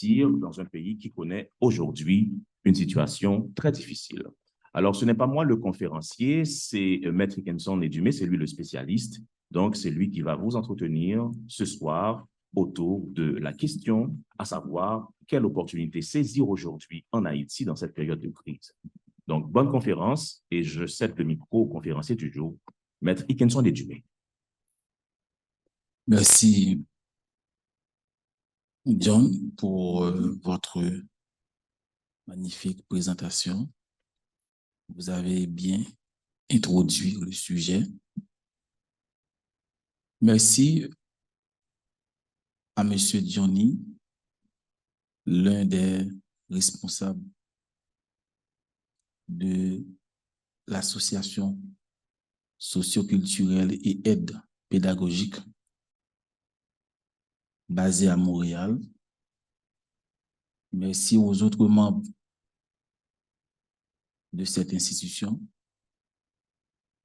investir dans un pays qui connaît aujourd'hui une situation très difficile. Alors, ce n'est pas moi le conférencier, c'est Maître Kenson Edumé, c'est lui le spécialiste. Donc, c'est lui qui va vous entretenir ce soir autour de la question, à savoir quelle opportunité saisir aujourd'hui en Haïti dans cette période de crise. Donc, bonne conférence et je cède le micro au conférencier du jour, Maître Kenson Edumé. Merci, John, pour votre magnifique présentation. Vous avez bien introduit le sujet. Merci à M. Johnny, l'un des responsables de l'association socioculturelle et aide pédagogique basée à Montréal. Merci aux autres membres de cette institution.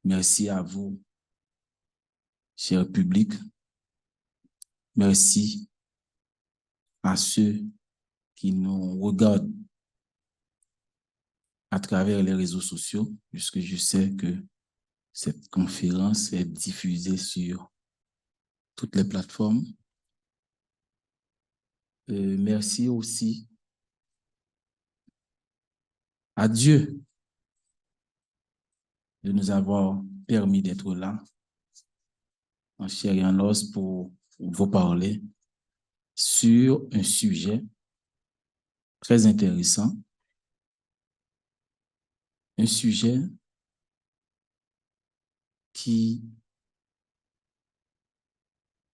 Merci à vous, cher public. Merci à ceux qui nous regardent à travers les réseaux sociaux, puisque je sais que cette conférence est diffusée sur toutes les plateformes. Merci aussi à Dieu de nous avoir permis d'être là, en chair et en os, pour vous parler sur un sujet très intéressant, un sujet qui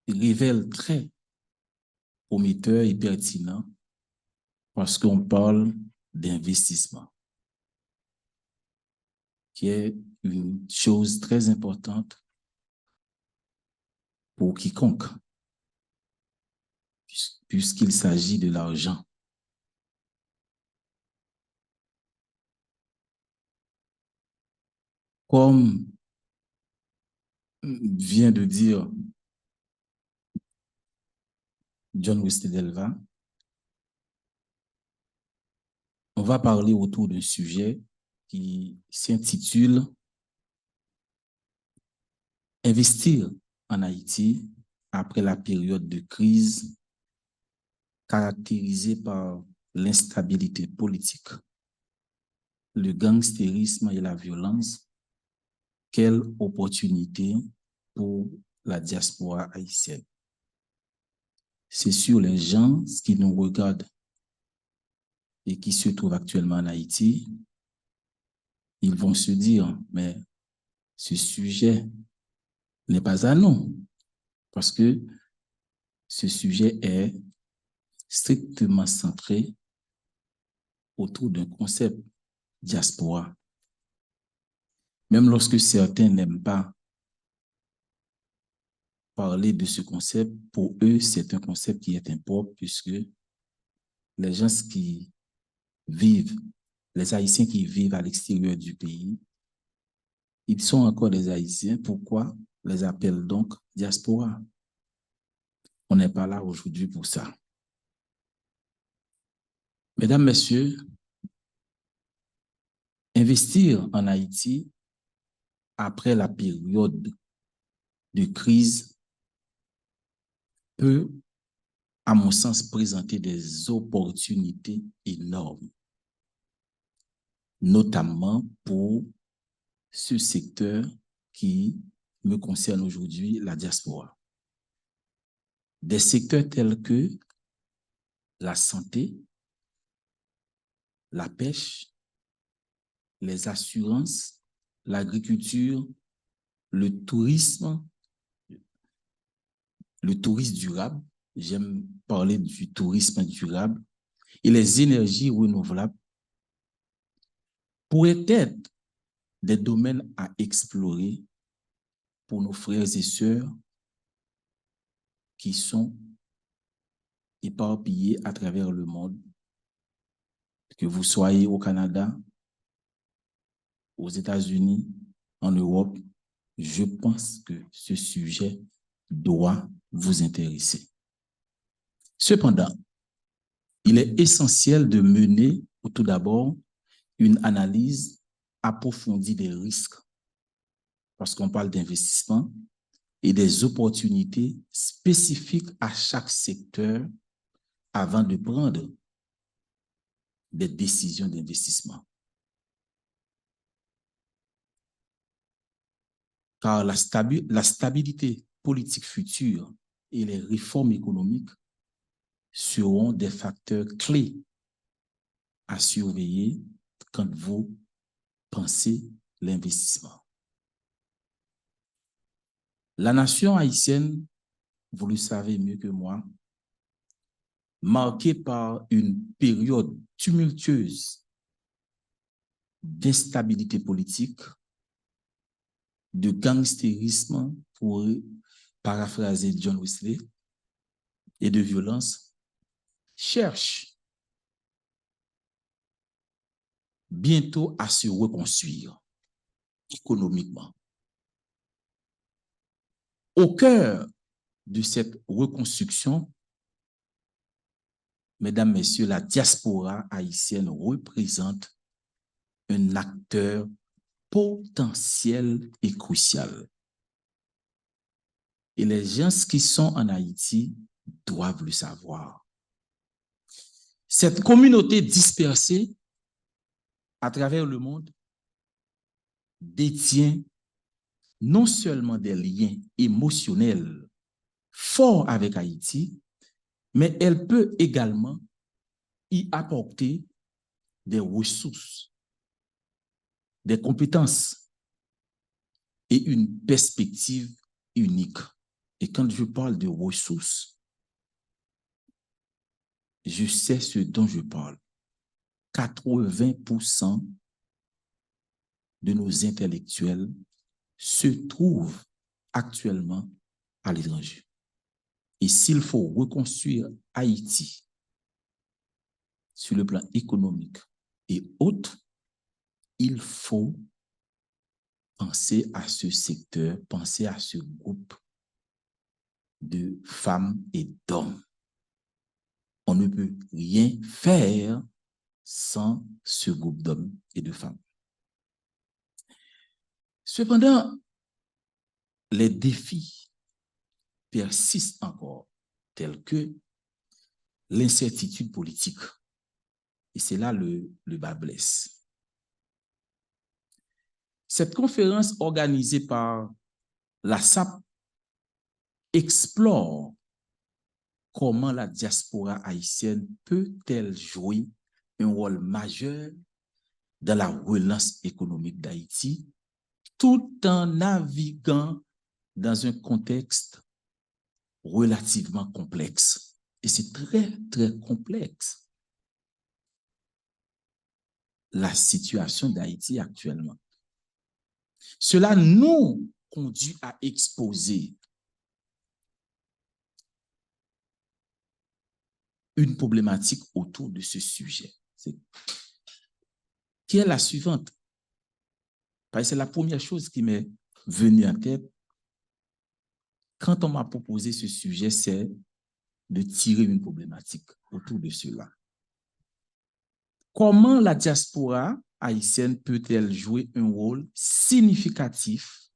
révèle très prometteur et pertinent parce qu'on parle d'investissement, qui est une chose très importante pour quiconque, puisqu'il s'agit de l'argent. Comme vient de dire John Westedelva, on va parler autour d'un sujet qui s'intitule « Investir en Haïti après la période de crise caractérisée par l'instabilité politique, le gangstérisme et la violence. Quelle opportunité pour la diaspora haïtienne ?» C'est sur les gens qui nous regardent et qui se trouvent actuellement en Haïti, ils vont se dire, mais ce sujet n'est pas à nous, parce que ce sujet est strictement centré autour d'un concept diaspora. Même lorsque certains n'aiment pas parler de ce concept, pour eux, c'est un concept qui est impropre, puisque les gens qui vivent, les Haïtiens qui vivent à l'extérieur du pays, ils sont encore des Haïtiens. Pourquoi les appelle donc diaspora? On n'est pas là aujourd'hui pour ça. Mesdames, Messieurs, investir en Haïti après la période de crise peut, à mon sens, présenter des opportunités énormes, notamment pour ce secteur qui me concerne aujourd'hui, la diaspora. Des secteurs tels que la santé, la pêche, les assurances, l'agriculture, le tourisme durable, j'aime parler du tourisme durable, et les énergies renouvelables pourraient être des domaines à explorer pour nos frères et sœurs qui sont éparpillés à travers le monde, que vous soyez au Canada, aux États-Unis, en Europe. Je pense que ce sujet doit vous intéresser. Cependant, il est essentiel de mener, tout d'abord, une analyse approfondie des risques, parce qu'on parle d'investissement et des opportunités spécifiques à chaque secteur avant de prendre des décisions d'investissement. Car la stabilité politique future et les réformes économiques seront des facteurs clés à surveiller quand vous pensez l'investissement. La nation haïtienne, vous le savez mieux que moi, marquée par une période tumultueuse d'instabilité politique, de gangstérisme, pour paraphraser John Wesley, et de violence, cherche bientôt à se reconstruire économiquement. Au cœur de cette reconstruction, mesdames, messieurs, la diaspora haïtienne représente un acteur potentiel et crucial. Et les gens qui sont en Haïti doivent le savoir. Cette communauté dispersée à travers le monde détient non seulement des liens émotionnels forts avec Haïti, mais elle peut également y apporter des ressources, des compétences et une perspective unique. Et quand je parle de ressources, je sais ce dont je parle. 80% de nos intellectuels se trouvent actuellement à l'étranger. Et s'il faut reconstruire Haïti sur le plan économique et autres, il faut penser à ce secteur, penser à ce groupe de femmes et d'hommes. On ne peut rien faire sans ce groupe d'hommes et de femmes. Cependant, les défis persistent encore, tels que l'incertitude politique. Et c'est là le bas blesse. Cette conférence organisée par la SAP explore comment la diaspora haïtienne peut-elle jouer un rôle majeur dans la relance économique d'Haïti, tout en naviguant dans un contexte relativement complexe. Et c'est très, très complexe, la situation d'Haïti actuellement. Cela nous conduit à exposer une problématique autour de ce sujet, qui est la suivante. Parce que c'est la première chose qui m'est venue en tête quand on m'a proposé ce sujet, c'est de tirer une problématique autour de cela. Comment la diaspora haïtienne peut-elle jouer un rôle significatif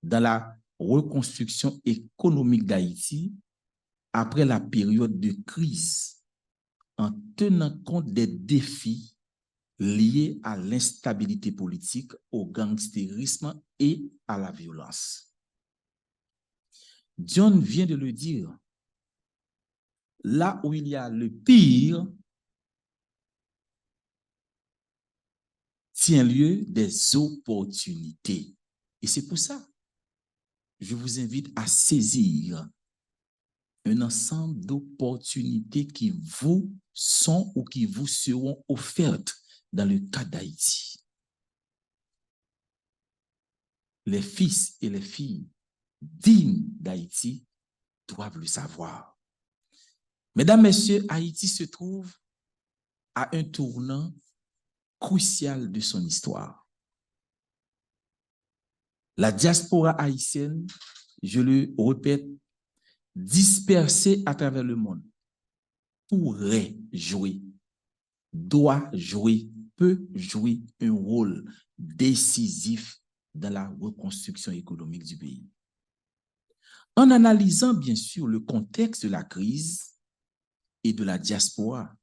dans la reconstruction économique d'Haïti après la période de crise, en tenant compte des défis liés à l'instabilité politique, au gangstérisme et à la violence? John vient de le dire. Là où il y a le pire, tient lieu des opportunités. Et c'est pour ça, je vous invite à saisir un ensemble d'opportunités qui vous sont ou qui vous seront offertes dans le cas d'Haïti. Les fils et les filles dignes d'Haïti doivent le savoir. Mesdames, Messieurs, Haïti se trouve à un tournant crucial de son histoire. La diaspora haïtienne, je le répète, dispersée à travers le monde, pourrait jouer, doit jouer, peut jouer un rôle décisif dans la reconstruction économique du pays. En analysant bien sûr le contexte de la crise et de la diaspora,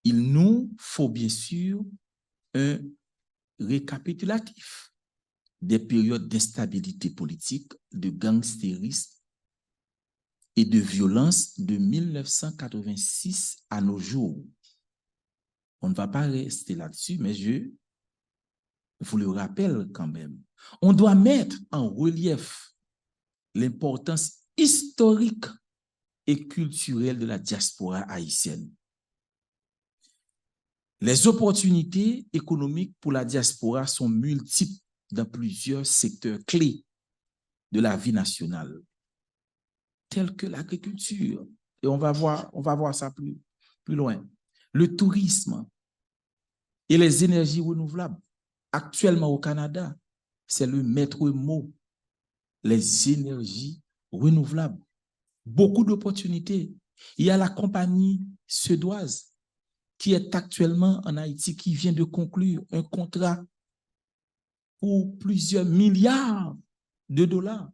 il nous faut bien sûr un récapitulatif des périodes d'instabilité politique, de gangstérisme et de violence de 1986 à nos jours. On ne va pas rester là-dessus, mais je vous le rappelle quand même. On doit mettre en relief l'importance historique et culturelle de la diaspora haïtienne. Les opportunités économiques pour la diaspora sont multiples dans plusieurs secteurs clés de la vie nationale, tels que l'agriculture. Et on va voir ça plus loin. Le tourisme et les énergies renouvelables. Actuellement au Canada, c'est le maître mot, les énergies renouvelables. Beaucoup d'opportunités. Il y a la compagnie suédoise qui est actuellement en Haïti, qui vient de conclure un contrat pour plusieurs milliards de dollars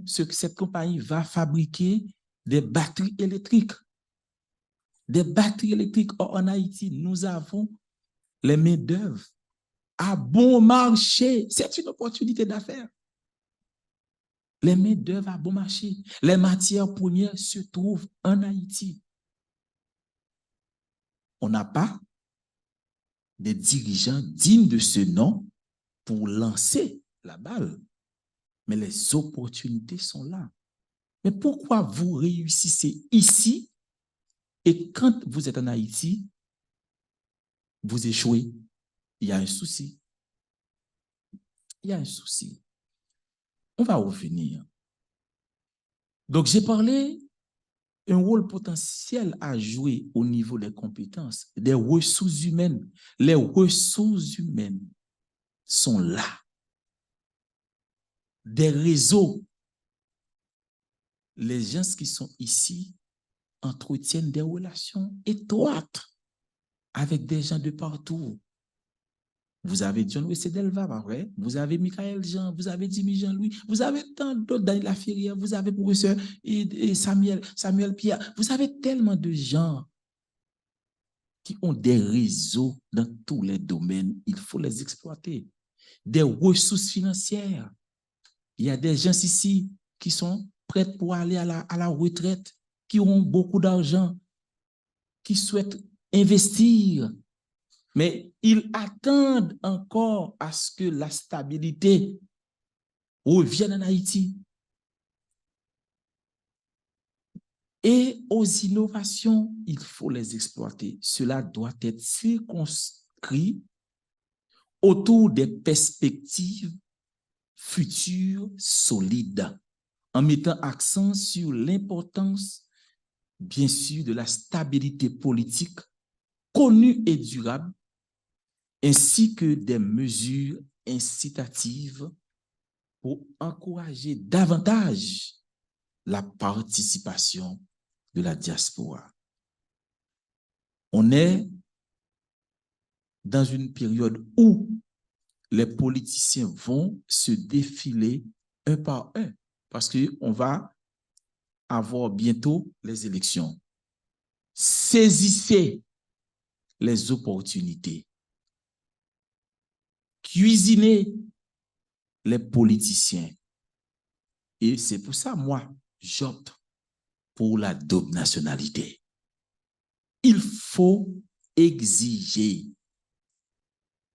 cette compagnie va fabriquer des batteries électriques. Des batteries électriques. Or, en Haïti, nous avons les main-d'œuvre à bon marché. C'est une opportunité d'affaires. Les main-d'œuvre à bon marché. Les matières premières se trouvent en Haïti. On n'a pas des dirigeants dignes de ce nom pour lancer la balle. Mais les opportunités sont là. Mais pourquoi vous réussissez ici et quand vous êtes en Haïti, vous échouez? Il y a un souci. Il y a un souci. On va revenir. Donc, j'ai parlé d'un rôle potentiel à jouer au niveau des compétences, des ressources humaines. Les ressources humaines sont là. Des réseaux. Les gens qui sont ici entretiennent des relations étroites avec des gens de partout. Vous avez John Wesley Delva, pas vrai? Vous avez Michael Jean, vous avez Jimmy Jean-Louis, vous avez tant d'autres, Daniel Laferrière, vous avez professeur et Samuel Pierre. Vous avez tellement de gens qui ont des réseaux dans tous les domaines. Il faut les exploiter. Des ressources financières. Il y a des gens ici qui sont prêts pour aller à la retraite, qui ont beaucoup d'argent, qui souhaitent investir. Mais ils attendent encore à ce que la stabilité revienne en Haïti. Et aux innovations, il faut les exploiter. Cela doit être circonscrit autour des perspectives futures solides, en mettant accent sur l'importance, bien sûr, de la stabilité politique connue et durable, ainsi que des mesures incitatives pour encourager davantage la participation de la diaspora. On est dans une période où les politiciens vont se défiler un par un parce qu'on va avoir bientôt les élections. Saisissez les opportunités. Cuisinez les politiciens. Et c'est pour ça, moi, j'opte pour la double nationalité. Il faut exiger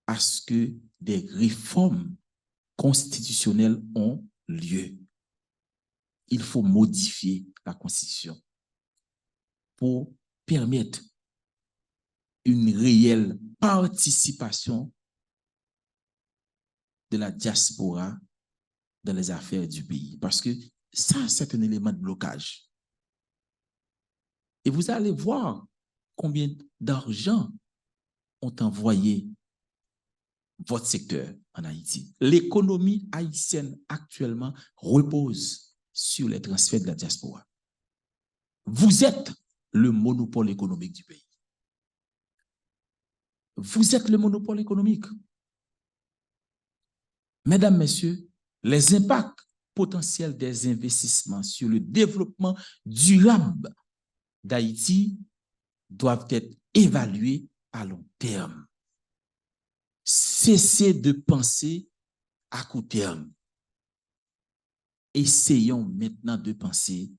à ce que des réformes constitutionnelles ont lieu. Il faut modifier la Constitution pour permettre une réelle participation de la diaspora dans les affaires du pays. Parce que ça, c'est un élément de blocage. Et vous allez voir combien d'argent ont envoyé votre secteur en Haïti. L'économie haïtienne actuellement repose sur les transferts de la diaspora. Vous êtes le monopole économique du pays. Vous êtes le monopole économique. Mesdames, Messieurs, les impacts potentiels des investissements sur le développement durable d'Haïti doivent être évalués à long terme. Cessez de penser à court terme. Essayons maintenant de penser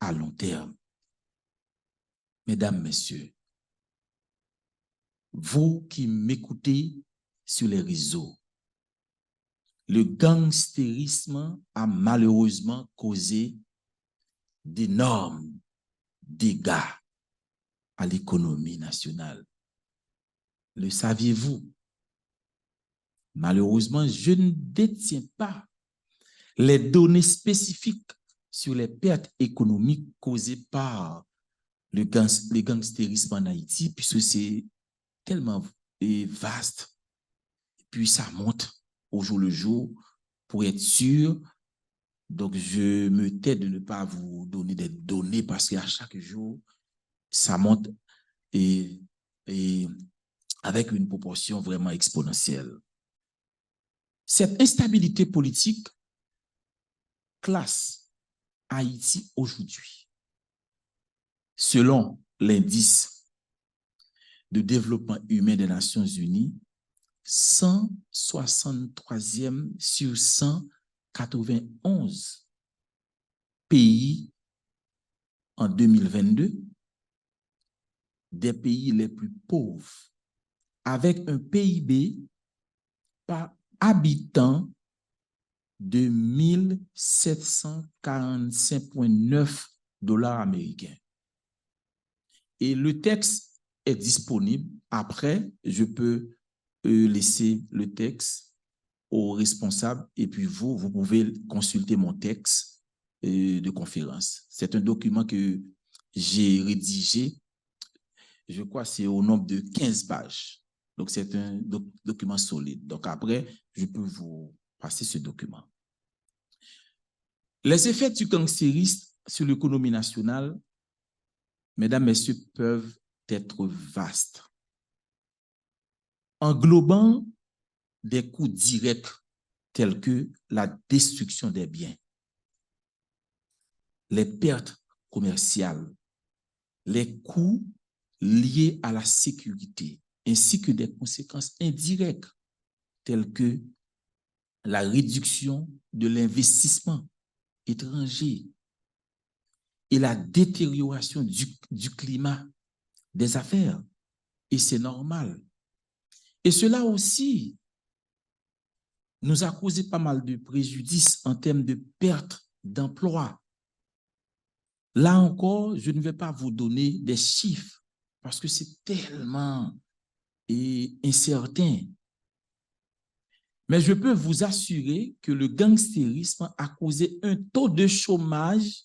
à long terme. Mesdames, Messieurs, vous qui m'écoutez sur les réseaux, le gangstérisme a malheureusement causé d'énormes dégâts à l'économie nationale. Le saviez-vous? Malheureusement, je ne détiens pas les données spécifiques sur les pertes économiques causées par le gangstérisme en Haïti, puisque c'est tellement vaste. Et puis ça monte au jour le jour pour être sûr. Donc, je me tais de ne pas vous donner des données parce qu'à chaque jour, ça monte et avec une proportion vraiment exponentielle. Cette instabilité politique classe Haïti aujourd'hui, selon l'indice de développement humain des Nations Unies, 163e sur 191 pays en 2022, des pays les plus pauvres, avec un PIB par habitant de 1745,9 dollars américains. Et le texte est disponible. Après, je peux laisser le texte aux responsables et puis vous pouvez consulter mon texte de conférence. C'est un document que j'ai rédigé, je crois que c'est au nombre de 15 pages. Donc, c'est un document solide. Donc, après, je peux vous passer ce document. Les effets du gangstérisme sur l'économie nationale, mesdames, messieurs, peuvent être vastes, englobant des coûts directs tels que la destruction des biens, les pertes commerciales, les coûts liés à la sécurité, ainsi que des conséquences indirectes telles que la réduction de l'investissement étranger et la détérioration du climat des affaires. Et c'est normal. Et cela aussi nous a causé pas mal de préjudices en termes de perte d'emploi. Là encore, je ne vais pas vous donner des chiffres parce que c'est tellement incertain. Mais je peux vous assurer que le gangstérisme a causé un taux de chômage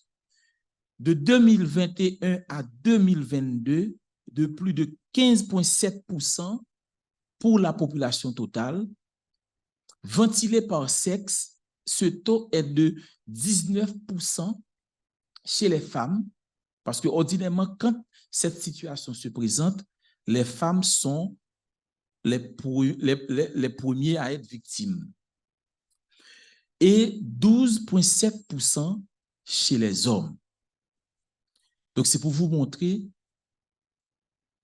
de 2021 à 2022 de plus de 15,7% pour la population totale. Ventilé par sexe, ce taux est de 19% chez les femmes, parce que ordinairement, quand cette situation se présente, les femmes sont les premiers à être victimes. Et 12,7% chez les hommes. Donc, c'est pour vous montrer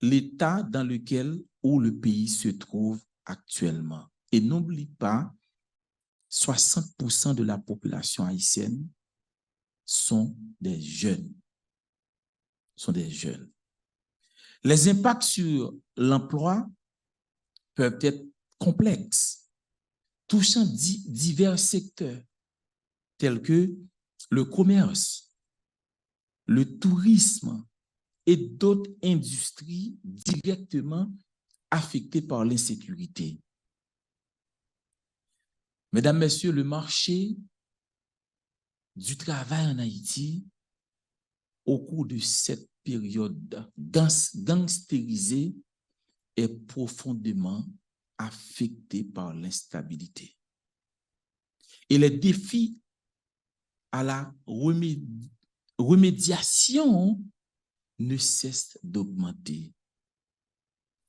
l'état dans lequel le pays se trouve actuellement. Et n'oublie pas, 60% de la population haïtienne sont des jeunes. Les impacts sur l'emploi peuvent être complexes, touchant divers secteurs tels que le commerce, le tourisme et d'autres industries directement affectées par l'insécurité. Mesdames, Messieurs, le marché du travail en Haïti, au cours de cette période gangstérisée, est profondément affecté par l'instabilité. Et les défis à la remédiation ne cesse d'augmenter.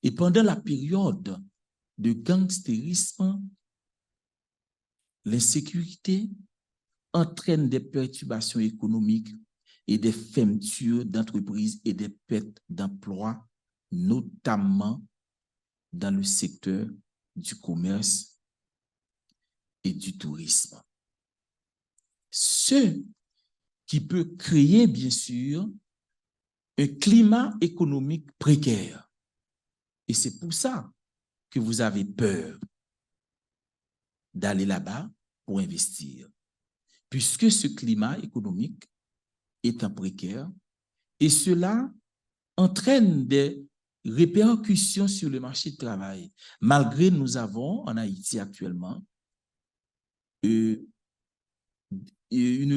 Et pendant la période de gangstérisme, l'insécurité entraîne des perturbations économiques et des fermetures d'entreprises et des pertes d'emplois, notamment dans le secteur du commerce et du tourisme. Ce qui peut créer, bien sûr, un climat économique précaire. Et c'est pour ça que vous avez peur d'aller là-bas pour investir, puisque ce climat économique est précaire et cela entraîne des répercussions sur le marché du travail. Malgré nous avons en Haïti actuellement une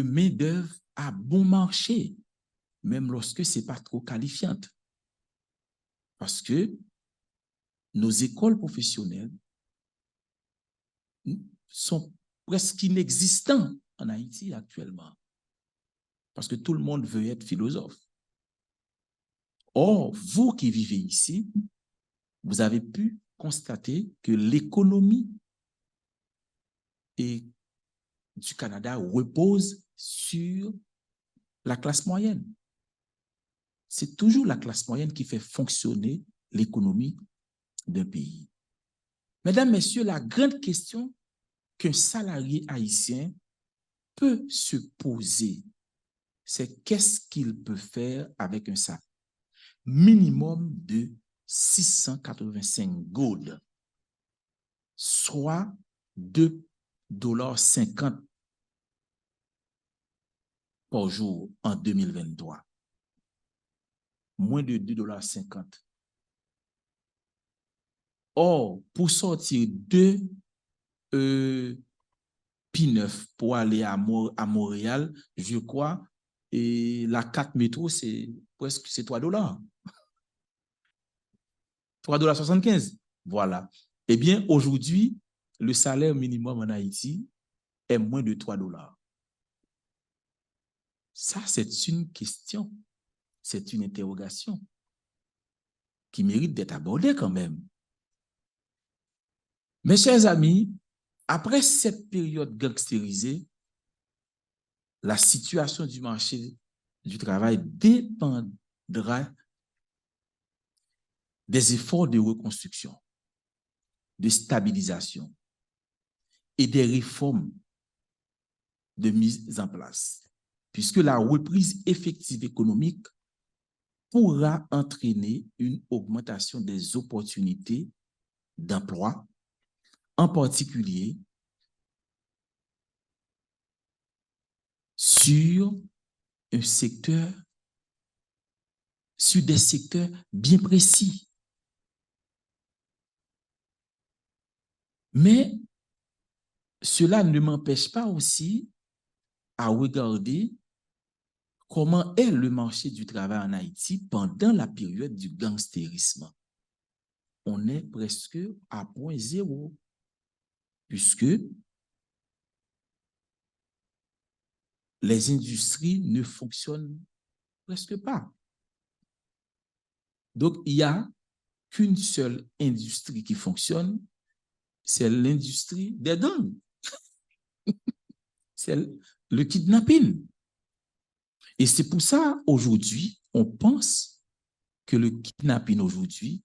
main-d'œuvre à bon marché, même lorsque ce n'est pas trop qualifiante. Parce que nos écoles professionnelles sont presque inexistantes en Haïti actuellement. Parce que tout le monde veut être philosophe. Or, vous qui vivez ici, vous avez pu constater que l'économie du Canada repose sur la classe moyenne. C'est toujours la classe moyenne qui fait fonctionner l'économie d'un pays. Mesdames, Messieurs, la grande question qu'un salarié haïtien peut se poser, c'est qu'est-ce qu'il peut faire avec un salaire minimum de 685 gold, soit $2,50 par jour en 2023. Moins de $2,50. Or, pour sortir de P9 pour aller à Montréal, je crois, et la 4 métro, c'est presque $3. $3,75. Voilà. Eh bien, aujourd'hui, le salaire minimum en Haïti est moins de $3. Ça, c'est une question, c'est une interrogation qui mérite d'être abordée quand même. Mes chers amis, après cette période gangstérisée, la situation du marché du travail dépendra des efforts de reconstruction, de stabilisation et des réformes de mise en place, puisque la reprise effective économique pourra entraîner une augmentation des opportunités d'emploi, en particulier sur des secteurs bien précis. Mais cela ne m'empêche pas aussi à regarder comment est le marché du travail en Haïti pendant la période du gangstérisme. On est presque à 0.0, puisque les industries ne fonctionnent presque pas. Donc, il n'y a qu'une seule industrie qui fonctionne, c'est l'industrie des gangs. C'est le kidnapping. Et c'est pour ça, aujourd'hui, on pense que le kidnapping aujourd'hui,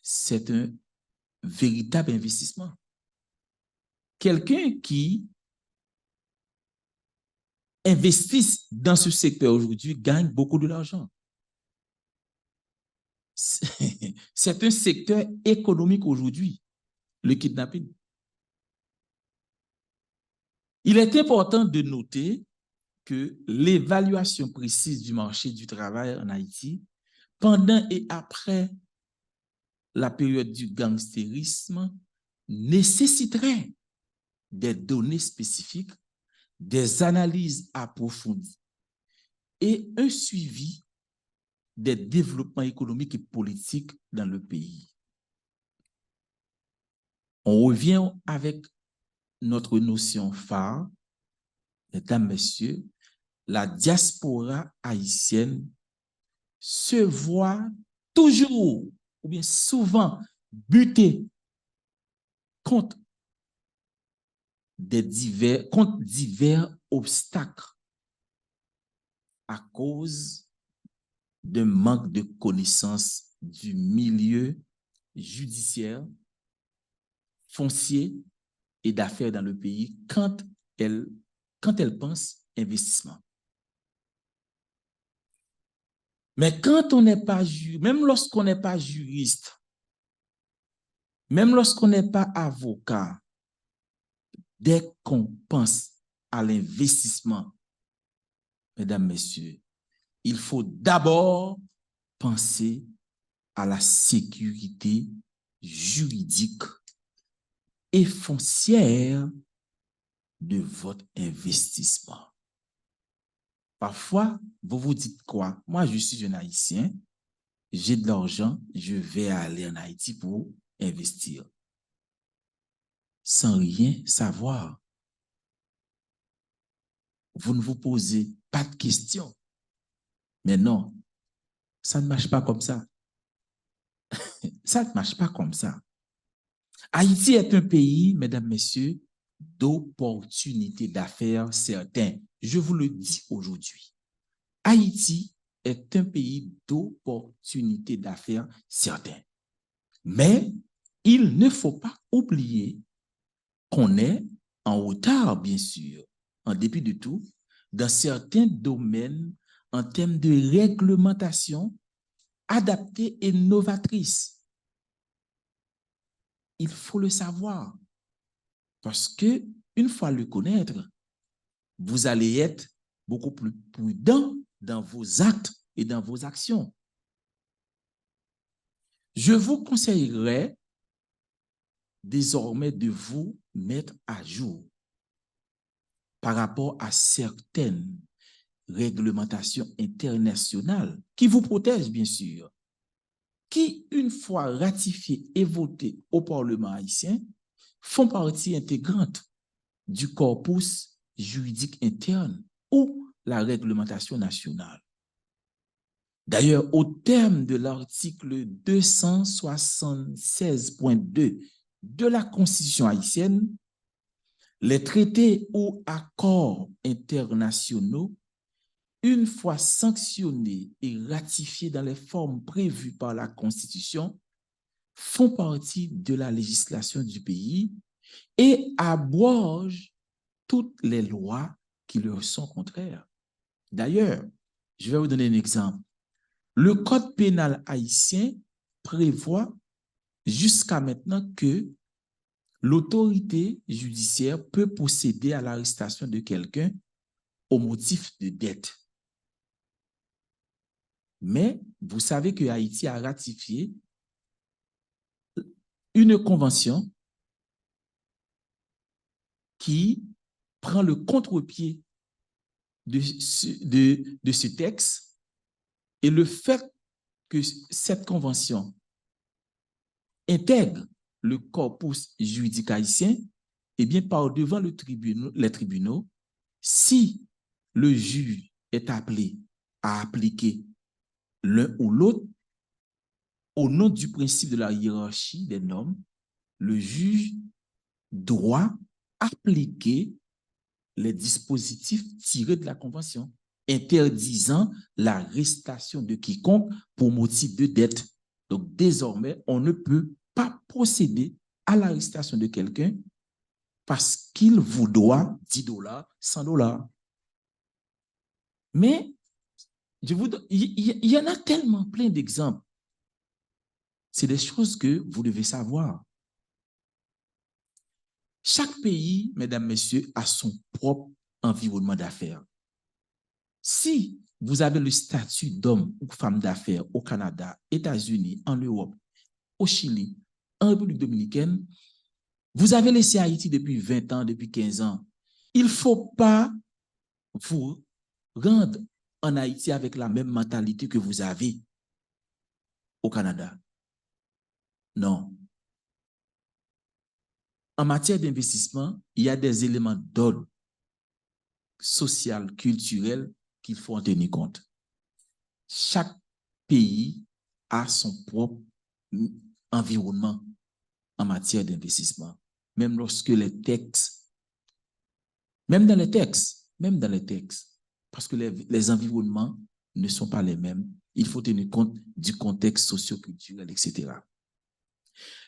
c'est un véritable investissement. Quelqu'un qui investit dans ce secteur aujourd'hui gagne beaucoup de l'argent. C'est un secteur économique aujourd'hui, le kidnapping. Il est important de noter que l'évaluation précise du marché du travail en Haïti, pendant et après la période du gangstérisme, nécessiterait des données spécifiques, des analyses approfondies et un suivi des développements économiques et politiques dans le pays. On revient avec notre notion phare, mesdames, messieurs, la diaspora haïtienne se voit toujours ou bien souvent buté contre divers obstacles à cause d'un manque de connaissance du milieu judiciaire, foncier et d'affaires dans le pays quand elle pense investissement. Mais quand on n'est pas même lorsqu'on n'est pas juriste, même lorsqu'on n'est pas avocat, dès qu'on pense à l'investissement, mesdames, messieurs, il faut d'abord penser à la sécurité juridique et foncière de votre investissement. Parfois, vous vous dites quoi? Moi, je suis un Haïtien, j'ai de l'argent, je vais aller en Haïti pour investir. Sans rien savoir. Vous ne vous posez pas de questions. Mais non, ça ne marche pas comme ça. Ça ne marche pas comme ça. Haïti est un pays, mesdames, messieurs, d'opportunités d'affaires certains. Je vous le dis aujourd'hui. Haïti est un pays d'opportunités d'affaires certains. Mais il ne faut pas oublier qu'on est en retard, bien sûr, en dépit de tout, dans certains domaines en termes de réglementation adaptée et novatrice. Il faut le savoir. Parce que, une fois le connaître, vous allez être beaucoup plus prudent dans vos actes et dans vos actions. Je vous conseillerais désormais de vous mettre à jour par rapport à certaines réglementations internationales qui vous protègent, bien sûr, qui, une fois ratifiées et votées au Parlement haïtien, font partie intégrante du corpus juridique interne ou la réglementation nationale. D'ailleurs, au terme de l'article 276.2 de la Constitution haïtienne, les traités ou accords internationaux, une fois sanctionnés et ratifiés dans les formes prévues par la Constitution, font partie de la législation du pays et abrogent toutes les lois qui leur sont contraires. D'ailleurs, je vais vous donner un exemple. Le Code pénal haïtien prévoit jusqu'à maintenant que l'autorité judiciaire peut procéder à l'arrestation de quelqu'un au motif de dette. Mais vous savez que Haïti a ratifié une convention qui prend le contre-pied de ce texte, et le fait que cette convention intègre le corpus juridique haïtien, eh bien, par devant les tribunaux, si le juge est appelé à appliquer l'un ou l'autre, au nom du principe de la hiérarchie des normes, le juge doit appliquer les dispositifs tirés de la Convention, interdisant l'arrestation de quiconque pour motif de dette. Donc, désormais, on ne peut pas procéder à l'arrestation de quelqu'un parce qu'il vous doit 10 $, 100 $. Mais, il y en a tellement plein d'exemples. C'est des choses que vous devez savoir. Chaque pays, mesdames, messieurs, a son propre environnement d'affaires. Si vous avez le statut d'homme ou femme d'affaires au Canada, États-Unis, en Europe, au Chili, en République dominicaine, vous avez laissé Haïti depuis 20 ans, depuis 15 ans. Il ne faut pas vous rendre en Haïti avec la même mentalité que vous avez au Canada. Non. En matière d'investissement, il y a des éléments d'ordre social, culturel qu'il faut en tenir compte. Chaque pays a son propre environnement en matière d'investissement. Même lorsque les textes, même dans les textes, parce que les environnements ne sont pas les mêmes. Il faut tenir compte du contexte socio-culturel, etc.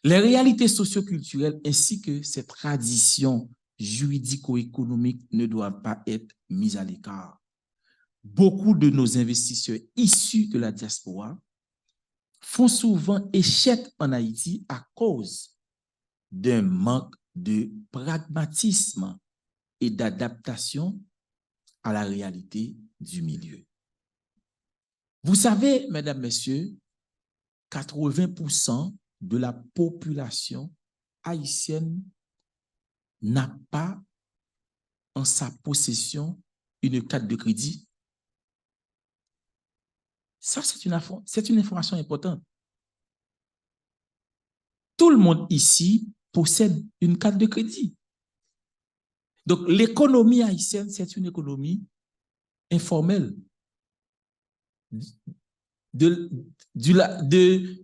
Les réalités socio-culturelles ainsi que ces traditions juridico-économiques ne doivent pas être mises à l'écart. Beaucoup de nos investisseurs issus de la diaspora font souvent échec en Haïti à cause d'un manque de pragmatisme et d'adaptation à la réalité du milieu. Vous savez, mesdames, messieurs, 80% de la population haïtienne n'a pas en sa possession une carte de crédit. Ça, c'est une information importante. Tout le monde ici possède une carte de crédit. Donc, l'économie haïtienne, c'est une économie informelle.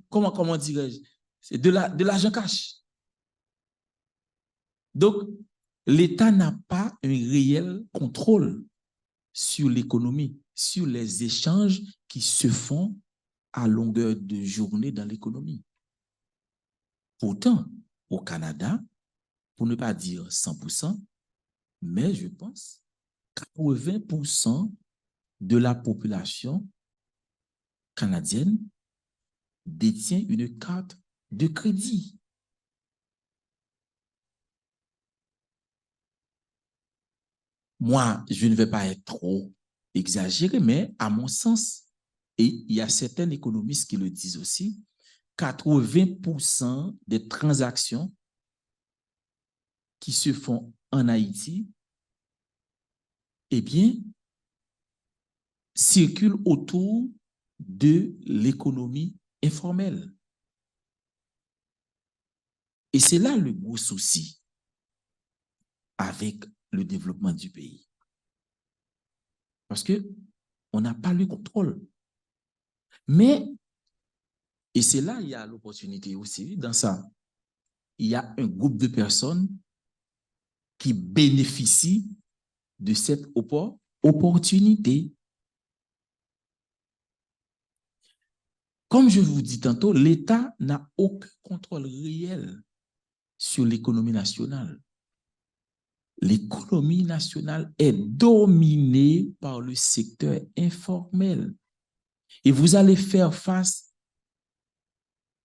Comment dirais-je? De l'argent cash. Donc, l'État n'a pas un réel contrôle sur l'économie, sur les échanges qui se font à longueur de journée dans l'économie. Pourtant, au Canada, pour ne pas dire 100%, mais je pense 80% de la population canadienne détient une carte de crédit. Moi, je ne vais pas être trop exagéré, mais à mon sens, et il y a certains économistes qui le disent aussi, 80% des transactions qui se font en Haïti, eh bien, circulent autour de l'économie informelle. Et c'est là le gros souci avec le développement du pays. Parce qu'on n'a pas le contrôle. Mais, et c'est là il y a l'opportunité aussi, dans ça, il y a un groupe de personnes qui bénéficient de cette opportunité. Comme je vous dis tantôt, l'État n'a aucun contrôle réel sur l'économie nationale. L'économie nationale est dominée par le secteur informel. Et vous allez faire face,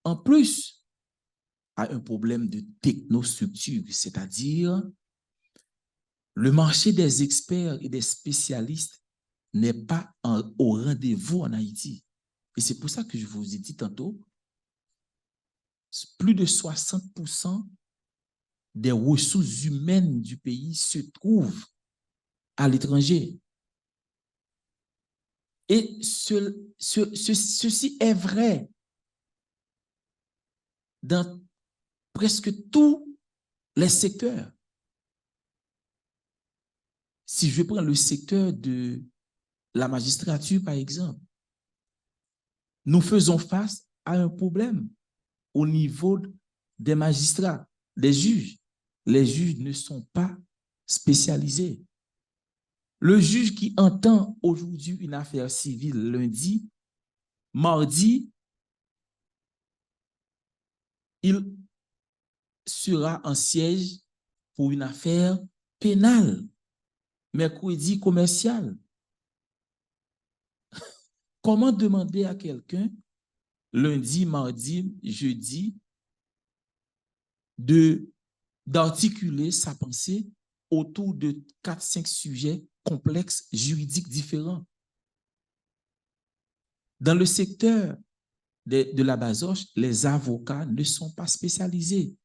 en plus, à un problème de technostructure, c'est-à-dire le marché des experts et des spécialistes n'est pas au rendez-vous en Haïti. Et c'est pour ça que je vous ai dit tantôt, plus de 60% des ressources humaines du pays se trouvent à l'étranger. Et ceci est vrai dans presque tous les secteurs. Si je prends le secteur de la magistrature, par exemple, nous faisons face à un problème au niveau des magistrats, des juges. Les juges ne sont pas spécialisés. Le juge qui entend aujourd'hui une affaire civile lundi, mardi, il sera en siège pour une affaire pénale, mercredi commercial. Comment demander à quelqu'un lundi, mardi, jeudi d'articuler sa pensée autour de 4-5 sujets complexes, juridiques différents? Dans le secteur de la basoche, les avocats ne sont pas spécialisés.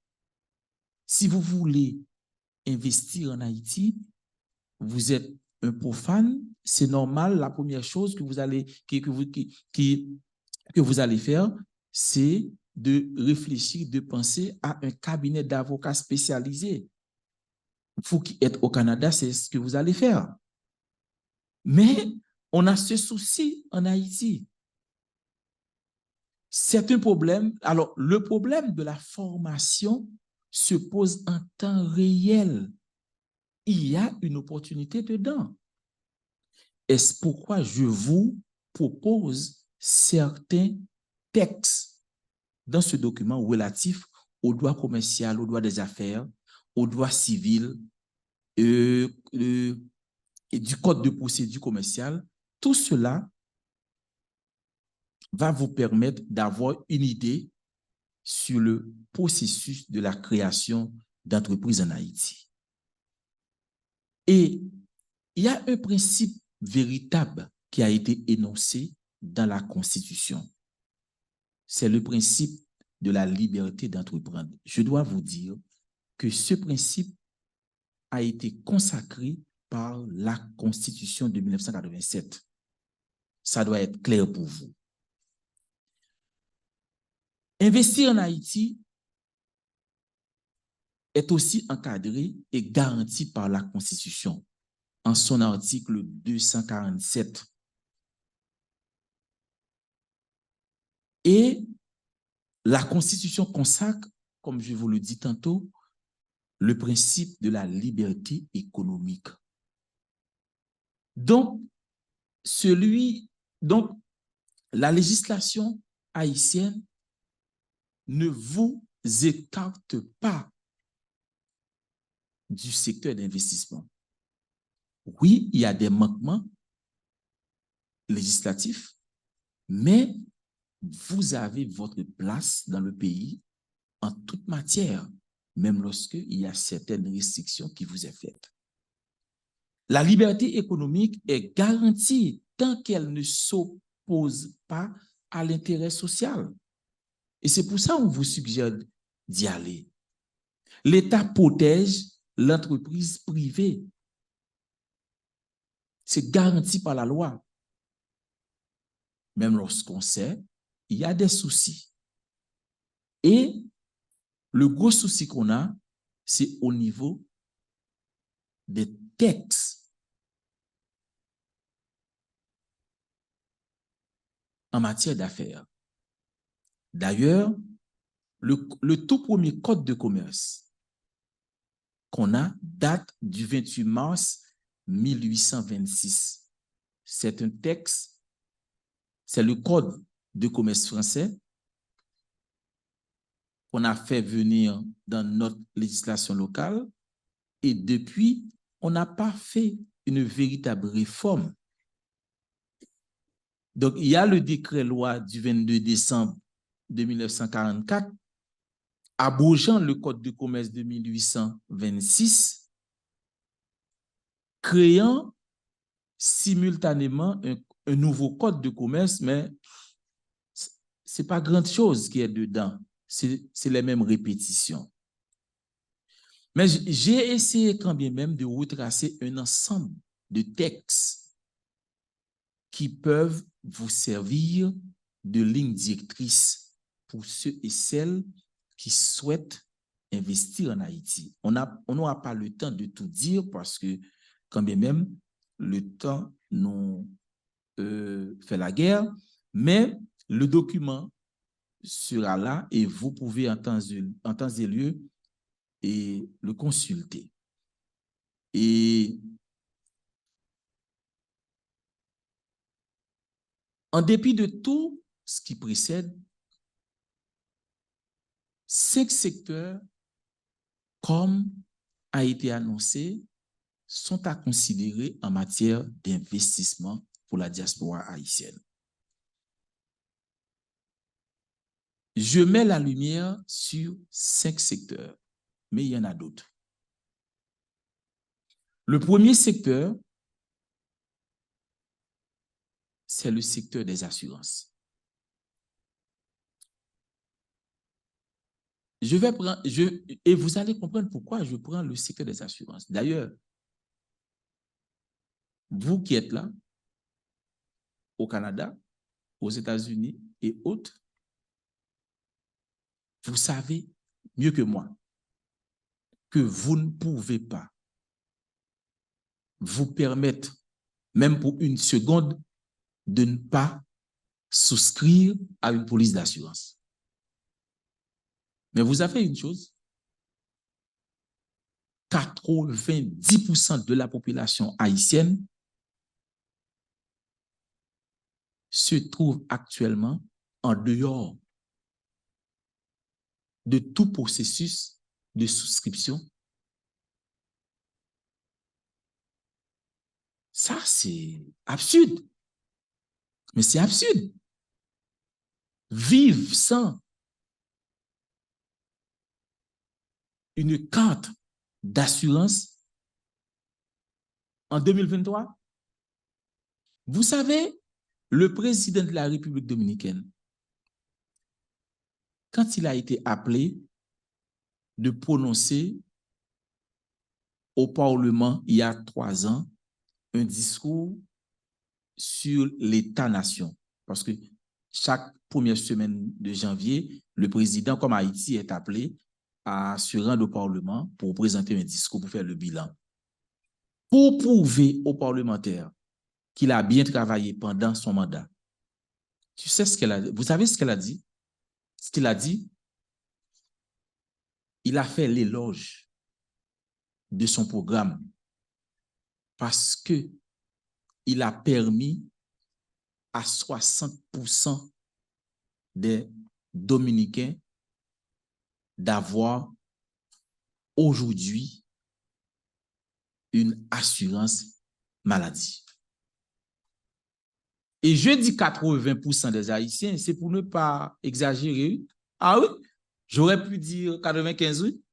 Si vous voulez investir en Haïti, vous êtes un profane, c'est normal, la première chose que vous allez, que vous allez faire, c'est de réfléchir, de penser à un cabinet d'avocats spécialisé. Vous qui êtes au Canada, c'est ce que vous allez faire. Mais on a ce souci en Haïti. c'est un problème. Alors, le problème de la formation se pose en temps réel. Il y a une opportunité dedans. Est-ce pourquoi je vous propose certains textes dans ce document relatif au droit commercial, au droit des affaires, au droit civil, et du code de procédure commerciale. Tout cela va vous permettre d'avoir une idée sur le processus de la création d'entreprises en Haïti. Et il y a un principe véritable qui a été énoncé dans la Constitution. C'est le principe de la liberté d'entreprendre. Je dois vous dire que ce principe a été consacré par la Constitution de 1987. Ça doit être clair pour vous. Investir en Haïti est aussi encadré et garanti par la Constitution en son article 247. Et la Constitution consacre, comme je vous le dis tantôt, le principe de la liberté économique. Donc, la législation haïtienne ne vous écarte pas du secteur d'investissement. Oui, il y a des manquements législatifs, mais vous avez votre place dans le pays en toute matière, même lorsqu'il y a certaines restrictions qui vous sont faites. La liberté économique est garantie tant qu'elle ne s'oppose pas à l'intérêt social. Et c'est pour ça qu'on vous suggère d'y aller. L'État protège l'entreprise privée. C'est garanti par la loi. Même lorsqu'on sait, il y a des soucis. Et le gros souci qu'on a, c'est au niveau des textes en matière d'affaires. D'ailleurs, le tout premier code de commerce qu'on a date du 28 mars 1826. C'est un texte, c'est le code de commerce français qu'on a fait venir dans notre législation locale et depuis, on n'a pas fait une véritable réforme. Donc, il y a le décret-loi du 22 décembre de 1944 abrogeant le code de commerce de 1826, créant simultanément un nouveau code de commerce, mais ce n'est pas grand chose qui est dedans. C'est les mêmes répétitions. Mais j'ai essayé quand bien même de retracer un ensemble de textes qui peuvent vous servir de ligne directrice pour ceux et celles qui souhaitent investir en Haïti. On n'aura pas le temps de tout dire parce que quand bien même le temps nous fait la guerre, mais le document sera là et vous pouvez en temps et lieu et le consulter. Et en dépit de tout ce qui précède, 5 secteurs, comme a été annoncé, sont à considérer en matière d'investissement pour la diaspora haïtienne. Je mets la lumière sur 5 secteurs, mais il y en a d'autres. Le premier secteur, c'est le secteur des assurances. Et vous allez comprendre pourquoi je prends le secteur des assurances. D'ailleurs, vous qui êtes là, au Canada, aux États-Unis et autres, vous savez mieux que moi que vous ne pouvez pas vous permettre, même pour une seconde, de ne pas souscrire à une police d'assurance. Mais vous avez une chose, 90% de la population haïtienne se trouve actuellement en dehors de tout processus de souscription. Ça, c'est absurde. Mais c'est absurde. Vivre sans une carte d'assurance en 2023. Vous savez, le président de la République dominicaine, quand il a été appelé de prononcer au Parlement il y a 3 ans un discours sur l'État-nation, parce que chaque première semaine de janvier, le président, comme Haïti, est appelé à se rendre au Parlement pour présenter un discours, pour faire le bilan. Pour prouver aux parlementaires qu'il a bien travaillé pendant son mandat. Tu sais ce qu'elle a dit? Vous savez ce qu'elle a dit? Ce qu'il a dit, il a fait l'éloge de son programme parce que il a permis à 60% des Dominicains d'avoir aujourd'hui une assurance maladie. Et je dis 80% des Haïtiens, c'est pour ne pas exagérer. Ah oui, j'aurais pu dire 95, oui.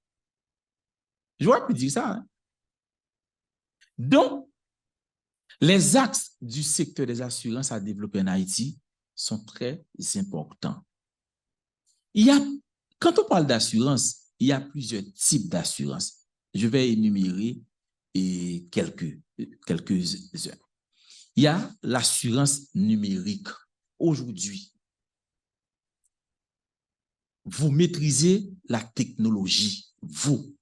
J'aurais pu dire ça. Hein? Donc, les axes du secteur des assurances à développer en Haïti sont très importants. Quand on parle d'assurance, il y a plusieurs types d'assurance. Je vais énumérer quelques-uns. Il y a l'assurance numérique. Aujourd'hui, vous maîtrisez la technologie, vous,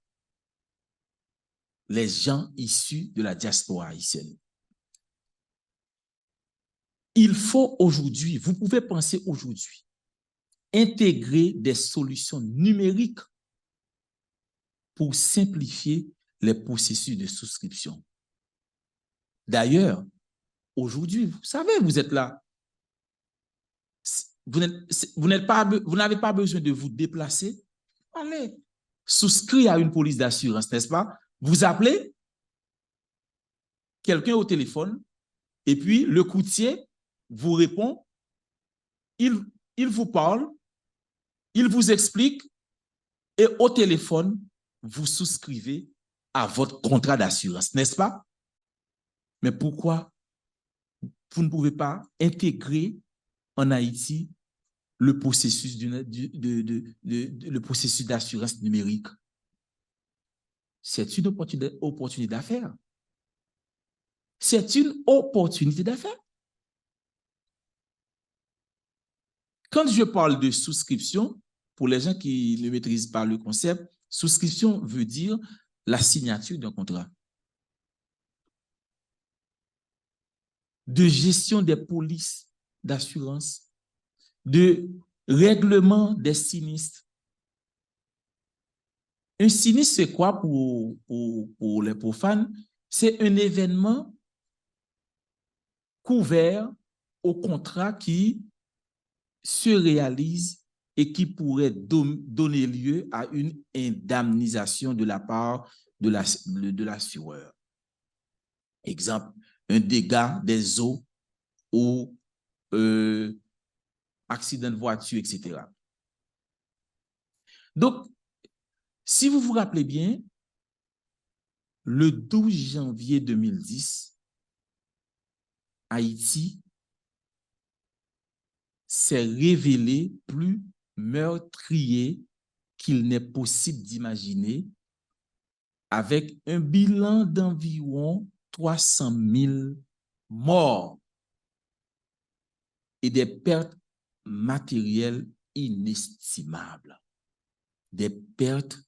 les gens issus de la diaspora haïtienne. Il faut aujourd'hui, vous pouvez penser aujourd'hui, intégrer des solutions numériques pour simplifier les processus de souscription. D'ailleurs, aujourd'hui, vous savez, vous êtes là. Vous n'avez pas besoin de vous déplacer. Allez, souscrire à une police d'assurance, n'est-ce pas? Vous appelez quelqu'un au téléphone et puis le courtier vous répond, il vous parle, il vous explique et au téléphone, vous souscrivez à votre contrat d'assurance, n'est-ce pas? Mais pourquoi vous ne pouvez pas intégrer en Haïti le processus d'assurance numérique? C'est une opportunité d'affaires. C'est une opportunité d'affaires. Quand je parle de souscription, pour les gens qui ne maîtrisent pas le concept, souscription veut dire la signature d'un contrat de gestion des polices d'assurance, de règlement des sinistres. Un sinistre, c'est quoi pour les profanes? C'est un événement couvert au contrat qui se réalise et qui pourrait donner lieu à une indemnisation de la part de l'assureur. Exemple, un dégât des eaux ou accident de voiture, etc. Donc, si vous vous rappelez bien, le 12 janvier 2010, Haïti s'est révélé plus meurtrier qu'il n'est possible d'imaginer, avec un bilan d'environ 300 000 morts et des pertes matérielles inestimables. Des pertes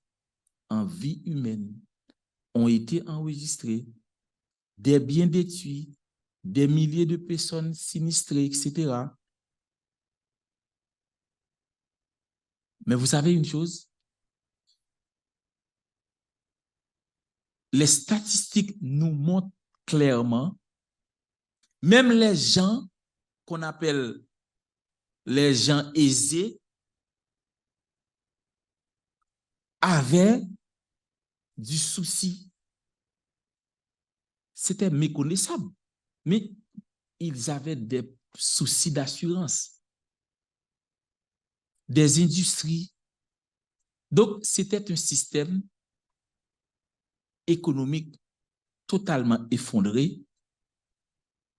en vie humaine ont été enregistrées, des biens détruits, des milliers de personnes sinistrées, etc. Mais vous savez une chose? Les statistiques nous montrent clairement, même les gens qu'on appelle les gens aisés avaient du souci. C'était méconnaissable, mais ils avaient des soucis d'assurance, des industries. Donc, c'était un système économique totalement effondré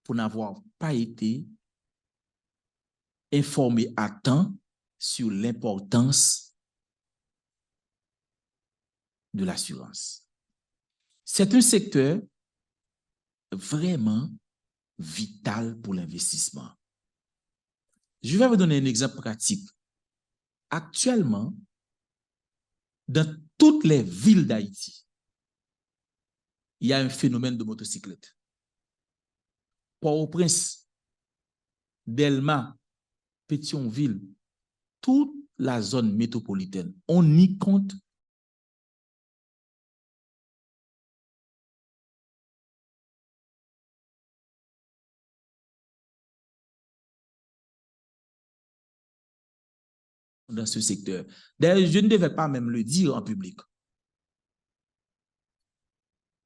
pour n'avoir pas été informé à temps sur l'importance de l'assurance. C'est un secteur vraiment vital pour l'investissement. Je vais vous donner un exemple pratique. Actuellement, dans toutes les villes d'Haïti, il y a un phénomène de motocyclette. Port-au-Prince, Delma, Pétionville, toute la zone métropolitaine, on y compte dans ce secteur. D'ailleurs, je ne devais pas même le dire en public.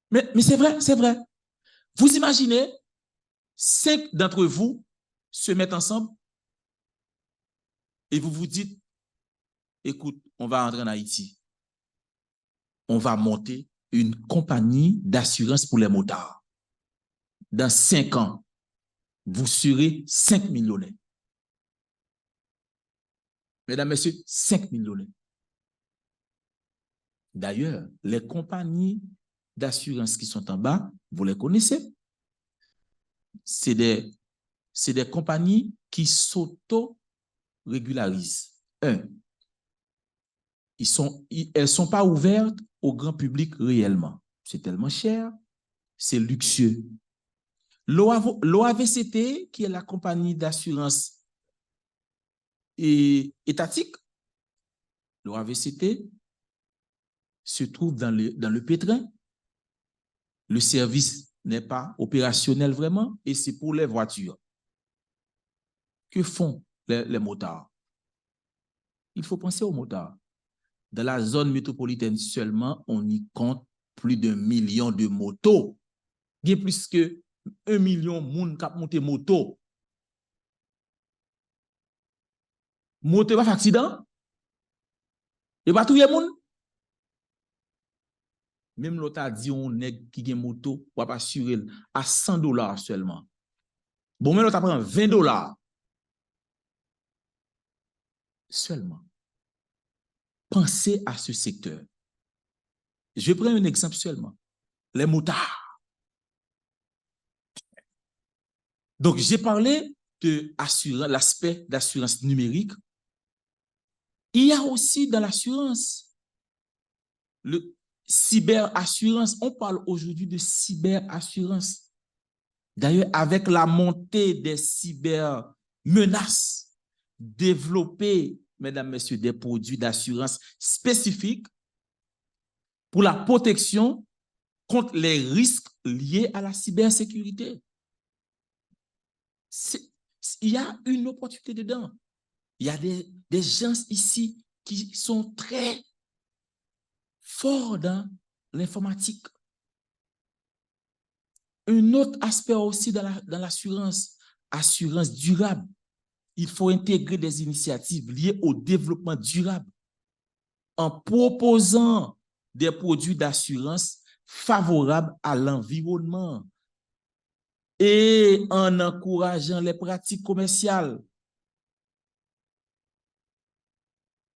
Mais c'est vrai, c'est vrai. Vous imaginez, 5 d'entre vous se mettent ensemble et vous vous dites, écoute, on va entrer en Haïti. On va monter une compagnie d'assurance pour les motards. Dans 5 ans, vous serez 5 millionnaires. Mesdames, messieurs, 5 millionnaires. D'ailleurs, les compagnies d'assurance qui sont en bas, vous les connaissez. C'est des compagnies qui s'auto-régularisent. Elles ne sont pas ouvertes au grand public réellement. C'est tellement cher, c'est luxueux. L'OAVCT, qui est la compagnie d'assurance étatique, l'OAVCT se trouve dans le pétrin. Le service n'est pas opérationnel vraiment et c'est pour les voitures. Que font les motards? Il faut penser aux motards. Dans la zone métropolitaine seulement, on y compte plus d'1 million de motos. Bien plus que 1 million de gens qui ont monté moto. Moto pas accident? Et pas tout le monde? Même l'autre a dit on nèg qui a moto, on va assurer à $100 seulement. Bon, mais l'autre prend $20 seulement. Pensez à ce secteur. Je prends un exemple seulement. Les motards. Donc, j'ai parlé de l'aspect d'assurance numérique. Il y a aussi dans l'assurance le cyberassurance. On parle aujourd'hui de cyberassurance. D'ailleurs, avec la montée des cybermenaces, développer, mesdames, messieurs, des produits d'assurance spécifiques pour la protection contre les risques liés à la cybersécurité. Il y a une opportunité dedans. Il y a des gens ici qui sont très forts dans l'informatique. Un autre aspect aussi dans l'assurance, assurance durable. Il faut intégrer des initiatives liées au développement durable en proposant des produits d'assurance favorables à l'environnement et en encourageant les pratiques commerciales.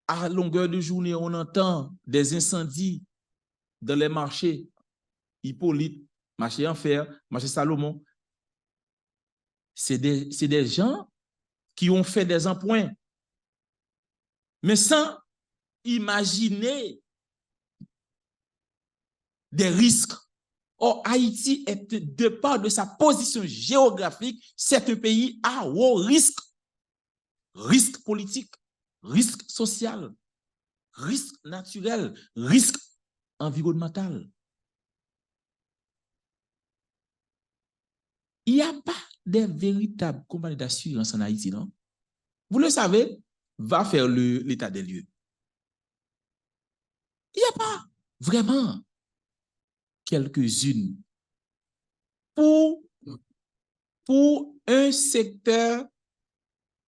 À longueur de journée, on entend des incendies dans les marchés. Hippolyte, marché Enfer, marché Salomon. C'est des gens qui ont fait des emprunts, mais sans imaginer des risques. Or, Haïti est, de part de sa position géographique, c'est un pays à haut risque. Risque politique, risque social, risque naturel, risque environnemental. Il n'y a pas de véritables compagnies d'assurance en Haïti, non? Vous le savez, va faire l'état des lieux. Il n'y a pas vraiment quelques-unes pour un secteur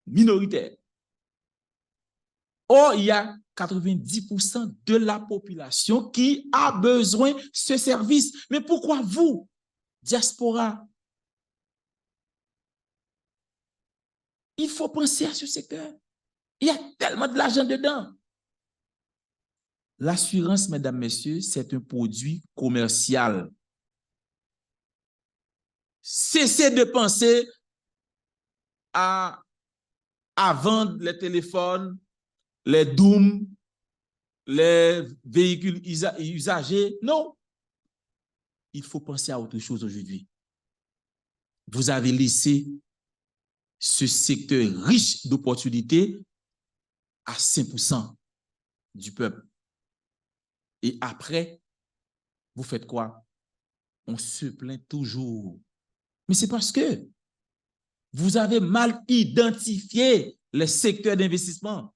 minoritaire. Or, il y a 90% de la population qui a besoin de ce service. Mais pourquoi vous, diaspora? Il faut penser à ce secteur. Il y a tellement de l'argent dedans. L'assurance, mesdames, messieurs, c'est un produit commercial. Cessez de penser à vendre les téléphones, les dooms, les véhicules usagés. Non. Il faut penser à autre chose aujourd'hui. Vous avez laissé ce secteur riche d'opportunités à 5% du peuple. Et après, vous faites quoi? On se plaint toujours. Mais c'est parce que vous avez mal identifié les secteurs d'investissement.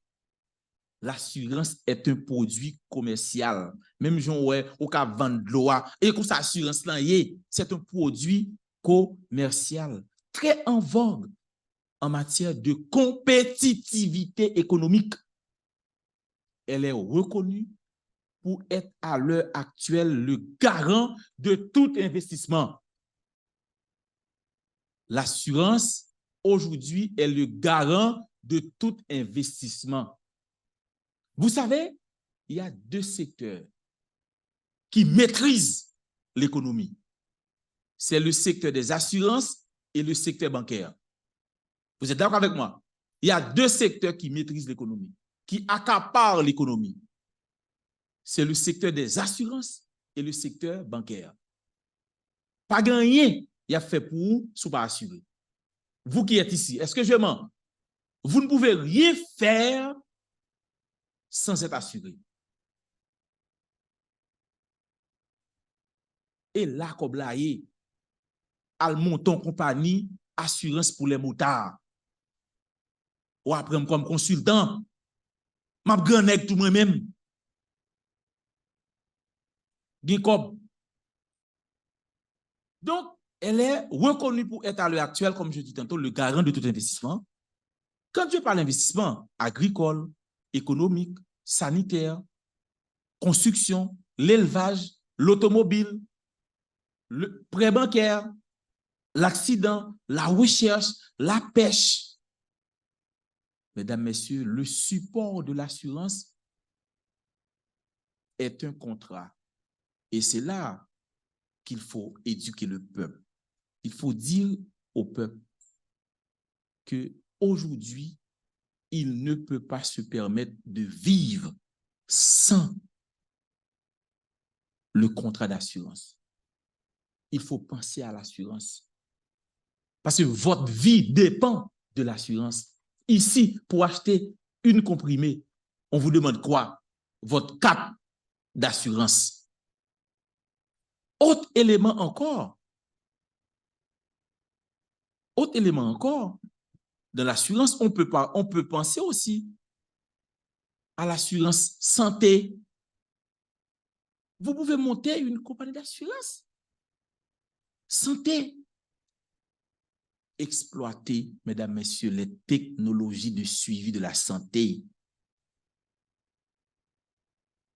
L'assurance est un produit commercial. Même si on a vendre de l'eau, et que l'assurance, c'est un produit commercial. Très en vogue en matière de compétitivité économique. Elle est reconnue pour être à l'heure actuelle le garant de tout investissement. L'assurance, aujourd'hui, est le garant de tout investissement. Vous savez, il y a deux secteurs qui maîtrisent l'économie. C'est le secteur des assurances et le secteur bancaire. Vous êtes d'accord avec moi? Il y a deux secteurs qui maîtrisent l'économie, qui accaparent l'économie. C'est le secteur des assurances et le secteur bancaire. Pas gagné, il y a fait pour vous, sous pas assuré. Vous qui êtes ici, est-ce que je mens? Vous ne pouvez rien faire sans être assuré. Et là, comme là, al monton compagnie, assurance pour les motards. Ou après, comme consultant, m'a gagné tout moi-même. Donc, elle est reconnue pour être à l'heure actuelle, comme je dis tantôt, le garant de tout investissement. Quand je parle d'investissement agricole, économique, sanitaire, construction, l'élevage, l'automobile, le prêt bancaire, l'accident, la recherche, la pêche. Mesdames, messieurs, le support de l'assurance est un contrat. Et c'est là qu'il faut éduquer le peuple. Il faut dire au peuple qu'aujourd'hui, il ne peut pas se permettre de vivre sans le contrat d'assurance. Il faut penser à l'assurance. Parce que votre vie dépend de l'assurance. Ici, pour acheter une comprimée, on vous demande quoi? Votre carte d'assurance. Autre élément encore, dans l'assurance, on peut penser aussi à l'assurance santé. Vous pouvez monter une compagnie d'assurance santé. Exploiter, mesdames, messieurs, les technologies de suivi de la santé.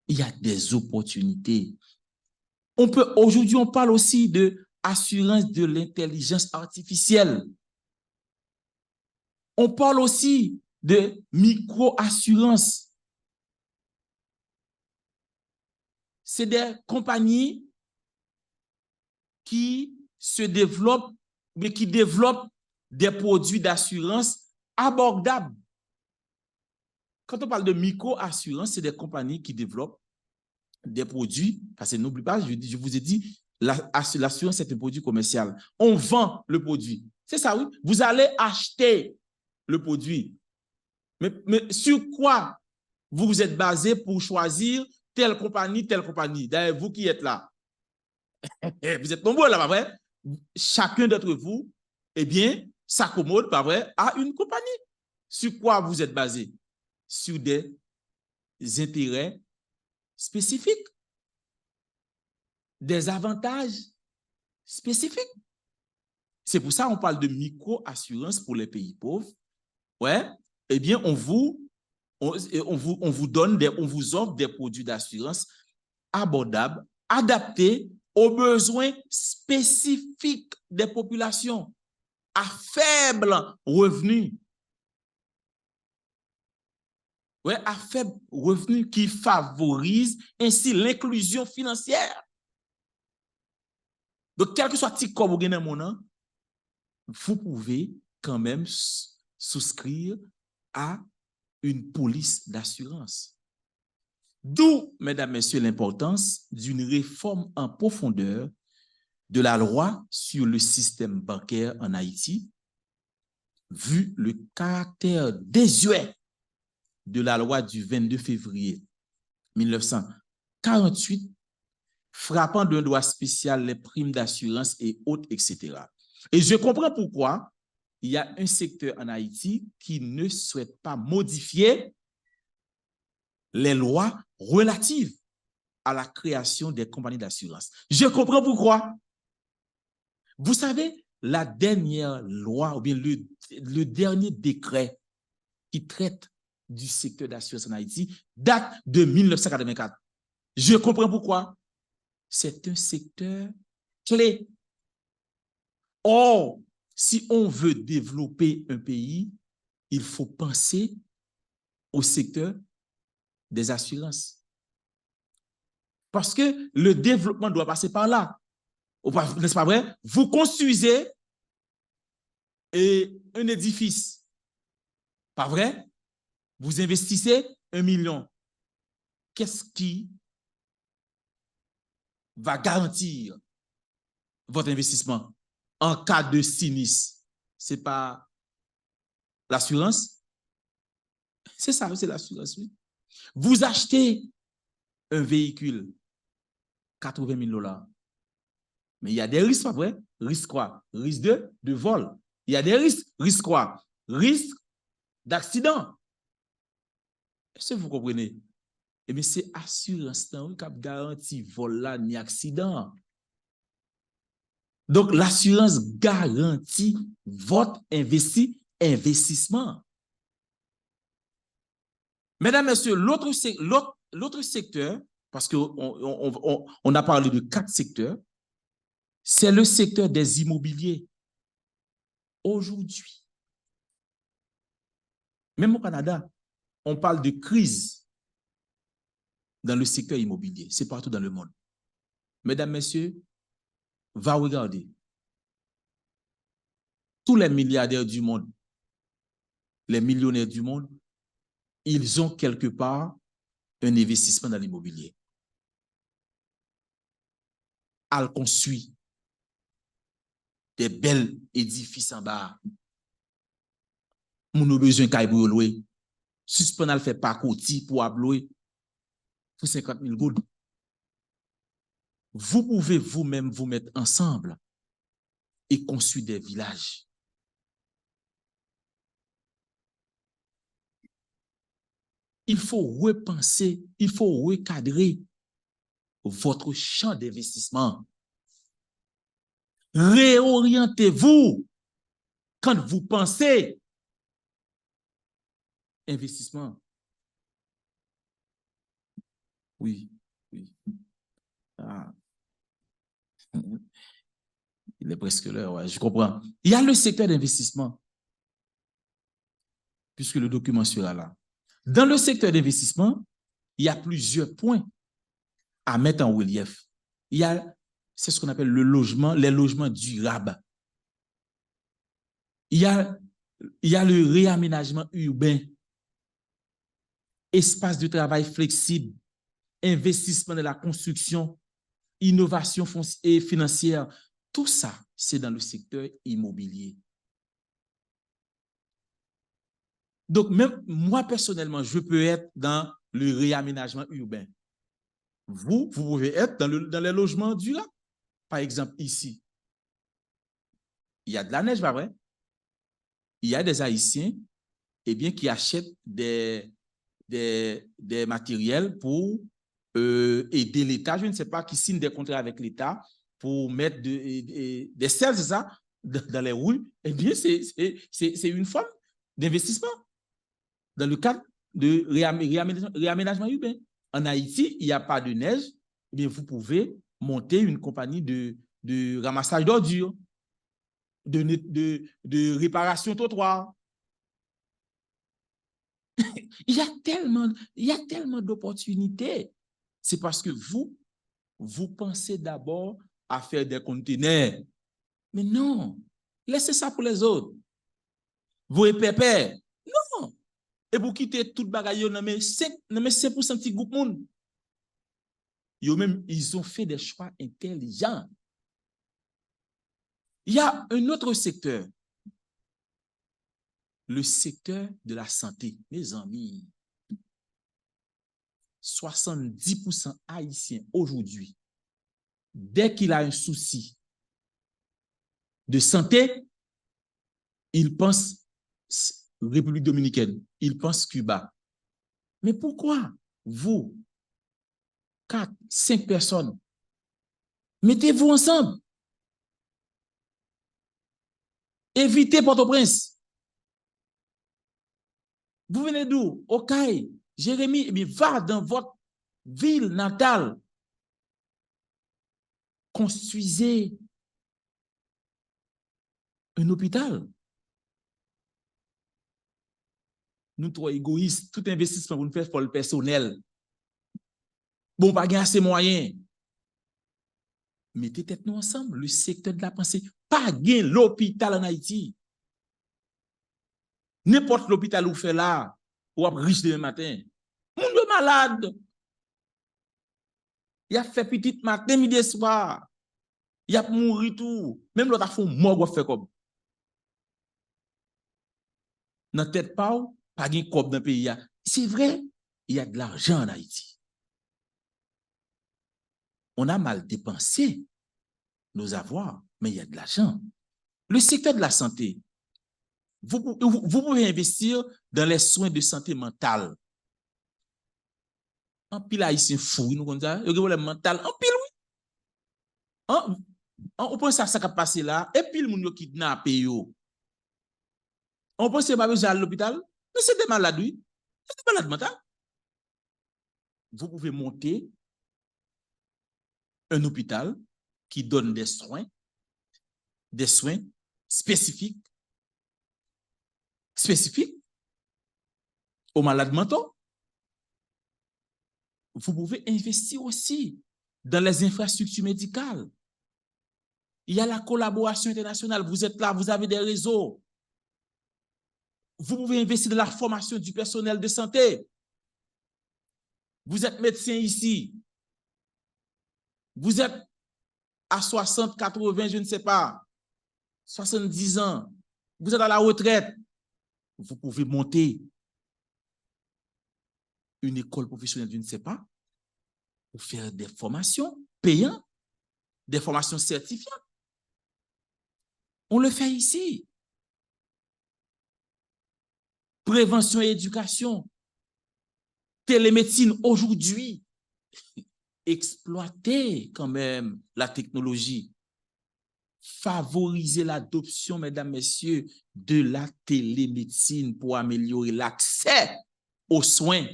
Il y a des opportunités. Aujourd'hui, on parle aussi de assurance de l'intelligence artificielle. On parle aussi de micro-assurance. C'est des compagnies qui se développent, mais qui développent des produits d'assurance abordables. Quand on parle de micro-assurance, c'est des compagnies qui développent des produits, parce que n'oubliez pas, je vous ai dit, l'assurance est un produit commercial. On vend le produit. C'est ça, oui. Vous allez acheter le produit. Mais sur quoi vous vous êtes basé pour choisir telle compagnie. D'ailleurs, vous qui êtes là, vous êtes nombreux là, pas vrai? Chacun d'entre vous, eh bien, s'accommode, pas vrai, à une compagnie. Sur quoi vous êtes basé? Sur des intérêts spécifiques, des avantages spécifiques. C'est pour ça qu'on parle de micro-assurance pour les pays pauvres. Ouais, eh bien, on vous donne on vous offre des produits d'assurance abordables, adaptés aux besoins spécifiques des populations à faible revenu. Ouais, à faible revenu qui favorise ainsi l'inclusion financière. Donc, quel que soit le petit corps vous gagnez vous pouvez quand même souscrire à une police d'assurance. D'où, mesdames, messieurs, l'importance d'une réforme en profondeur de la loi sur le système bancaire en Haïti, vu le caractère désuet de la loi du 22 février 1948, frappant d'un droit spécial les primes d'assurance et autres, etc. Et je comprends pourquoi il y a un secteur en Haïti qui ne souhaite pas modifier les lois relatives à la création des compagnies d'assurance. Je comprends pourquoi. Vous savez, la dernière loi, ou bien le dernier décret qui traite du secteur d'assurance en Haïti date de 1984. Je comprends pourquoi. C'est un secteur clé. Or, si on veut développer un pays, il faut penser au secteur des assurances. Parce que le développement doit passer par là. N'est-ce pas vrai? Vous construisez un édifice. Pas vrai? Vous investissez 1 million. Qu'est-ce qui va garantir votre investissement en cas de sinistre? C'est pas l'assurance? C'est ça, c'est l'assurance, oui. Vous achetez un véhicule, 80 000 $. Mais il y a des risques, pas vrai? Risque quoi? Risque de vol. Il y a des risques. Risque quoi? Risque d'accident. Est-ce que vous comprenez? Eh bien, c'est assurance qui garantit vol là ni accident. Donc, l'assurance garantit votre investissement. Mesdames, messieurs, l'autre secteur, parce qu'on a parlé de 4 secteurs, c'est le secteur des immobiliers. Aujourd'hui, même au Canada, on parle de crise dans le secteur immobilier. C'est partout dans le monde. Mesdames, messieurs, va regarder. Tous les milliardaires du monde, les millionnaires du monde, ils ont quelque part un investissement dans l'immobilier. Ils construisent des belles édifices en bas. Nous avons besoin de louer. Suspend à faire pas côté pour louer pour 50 000 gouttes. Vous pouvez vous-même vous mettre ensemble et construire des villages. Il faut repenser, il faut recadrer votre champ d'investissement. Réorientez-vous quand vous pensez investissement. Oui, oui. Ah. Il est presque l'heure, ouais, je comprends. Il y a le secteur d'investissement, puisque le document sera là. Dans le secteur d'investissement, il y a plusieurs points à mettre en relief. Il y a, c'est ce qu'on appelle le logement, les logements durables. Il y a le réaménagement urbain, espace de travail flexible, investissement dans la construction, innovation financière. Tout ça, c'est dans le secteur immobilier. Donc, même moi, personnellement, je peux être dans le réaménagement urbain. Vous pouvez être dans les logements durables. Par exemple, ici, il y a de la neige, pas vrai? Il y a des Haïtiens qui achètent des matériels pour aider l'État, je ne sais pas, qui signent des contrats avec l'État pour mettre des selles, c'est ça, dans les rues. Eh bien, c'est une forme d'investissement dans le cadre de réaménagement urbain. En Haïti, il n'y a pas de neige, eh bien, vous pouvez monter une compagnie de ramassage d'ordures, de réparation trottoir. Il y a tellement d'opportunités. C'est parce que vous pensez d'abord à faire des conteneurs. Mais non, laissez ça pour les autres. Vous êtes pépère. Non. Et vous quittez toute bagaille, non mais 5% petit groupe monde. Ils ont fait des choix intelligents. Il y a un autre secteur. Le secteur de la santé. Mes amis, 70% haïtiens aujourd'hui, dès qu'il a un souci de santé, il pense République dominicaine, il pense Cuba. Mais pourquoi vous, 4, 5 personnes, mettez-vous ensemble? Évitez Port-au-Prince. Vous venez d'où? Okaï, Jérémy, va dans votre ville natale. Construisez un hôpital. Nous, trop égoïstes, tout investissement pour nous faire pour le personnel. Bon, pas gagner assez moyens. Mettez tête nous ensemble, le secteur de la pensée. Pas gagner l'hôpital en Haïti. N'importe l'hôpital où vous faites là, ou riche demain matin. Monde de malade. Il a fait petit matin, midi, soir. Il a mouru tout. Même l'autre a fait mort, fait comme. Dans tête pas de cob dans le pays. C'est vrai, il y a de l'argent en Haïti. On a mal dépensé nos avoirs, mais il y a de l'argent. Le secteur de la santé, vous pouvez investir dans les soins de santé mentale. En pile haïtien fou, nous comme ça, il y a des problèmes mentaux. En pile, oui. On pense à ça qui a passé là, et puis le monde qui kidnappé. On pense que c'est pas besoin à l'hôpital, mais c'est des malades, oui. C'est des malades mentales. Vous pouvez monter un hôpital qui donne des soins spécifiques aux malades mentaux. Vous pouvez investir aussi dans les infrastructures médicales. Il y a la collaboration internationale. Vous êtes là, vous avez des réseaux. Vous pouvez investir dans la formation du personnel de santé. Vous êtes médecin ici. Vous êtes à 60, 80, je ne sais pas, 70 ans. Vous êtes à la retraite. Vous pouvez monter une école professionnelle, je ne sais pas, pour faire des formations payantes, des formations certifiantes. On le fait ici. Prévention et éducation. Télémédecine aujourd'hui. Exploiter quand même la technologie. Favoriser l'adoption, mesdames, messieurs, de la télémédecine pour améliorer l'accès aux soins,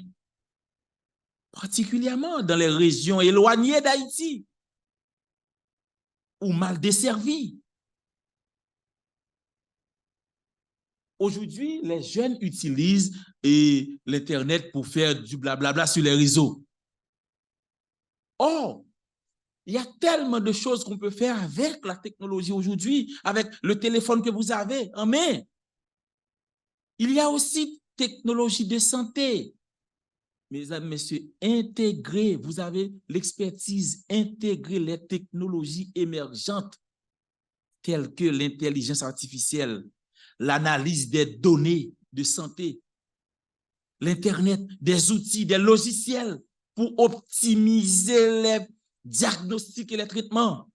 particulièrement dans les régions éloignées d'Haïti ou mal desservies. Aujourd'hui, les jeunes utilisent l'Internet pour faire du blablabla sur les réseaux. Or, il y a tellement de choses qu'on peut faire avec la technologie aujourd'hui, avec le téléphone que vous avez en main. Il y a aussi technologie de santé. Mesdames, messieurs, intégrez, vous avez l'expertise, intégrer les technologies émergentes telles que l'intelligence artificielle, l'analyse des données de santé, l'Internet, des outils, des logiciels pour optimiser les diagnostics et les traitements.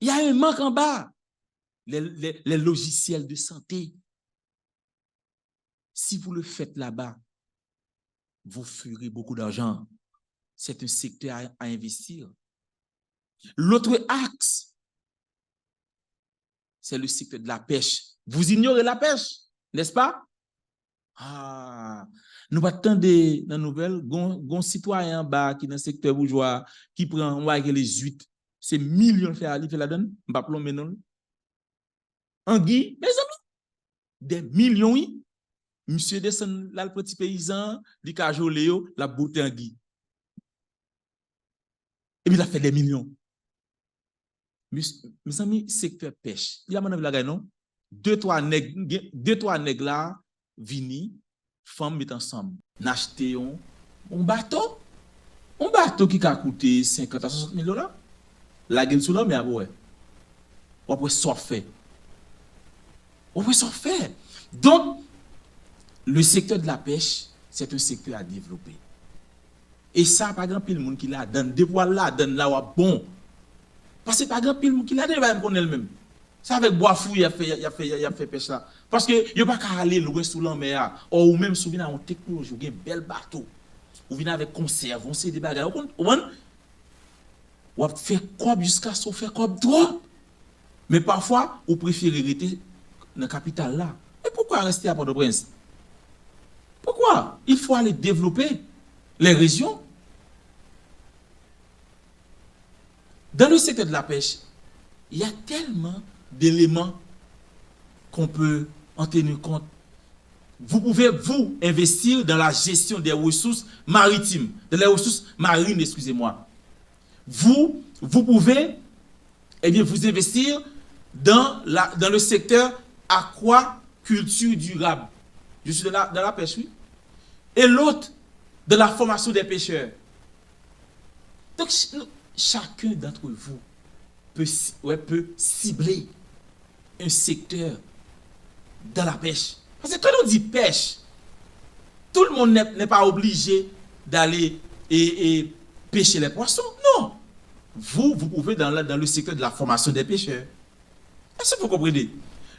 Il y a un manque en bas. Les logiciels de santé. Si vous le faites là-bas, vous ferez beaucoup d'argent. C'est un secteur à investir. L'autre axe, c'est le secteur de la pêche. Vous ignorez la pêche, n'est-ce pas? Ah, nous pas tant de dans nouvelle, gon citoyen en bas qui dans le secteur bourgeois qui prend on va les huit, c'est millions faire aller la donne, pas plomber non. Anguille, mes amis, des millions oui. Monsieur descend là le petit paysan, li ka joléo, la beauté anguille. Et puis il a fait des millions. Mes amis, secteur pêche. Il y a mon avis non? Deux, trois nègres là, vini, femmes mettent ensemble. N'acheter un bateau. Un bateau qui a coûté 50 à 60 000 $. La gueule sous l'homme, mais après, on peut s'en faire. On peut s'en faire. Donc, le secteur de la pêche, c'est un secteur à développer. Et ça, par exemple, le monde qui l'a donné, des voiles là, donne là, bon. Parce que par exemple, le monde qui l'a donné, il va me connaître le même. Ça avec bois fou, il a fait pêche là. Parce que il n'y a pas qu'à aller loin sous la mer. Ou même si vous venez avec une technologie, vous avez un bel bateau. Vous venez avec conserve, on sait des bagages. Vous faire quoi jusqu'à ce faire quoi droit. Mais parfois, vous préférez rester dans la capitale là. Et pourquoi rester à Port-au-Prince? Pourquoi? Il faut aller développer les régions. Dans le secteur de la pêche, il y a tellement d'éléments qu'on peut en tenir compte. Vous pouvez vous investir dans la gestion des ressources maritimes, de les ressources marines, excusez-moi. Vous pouvez vous investir dans le secteur aquaculture durable. Je suis dans la pêche, oui. Et l'autre, de la formation des pêcheurs. Donc, chacun d'entre vous peut cibler un secteur dans la pêche. Parce que quand on dit pêche, tout le monde n'est pas obligé d'aller et pêcher les poissons. Non. Vous pouvez dans le secteur de la formation des pêcheurs. Est-ce que vous comprenez?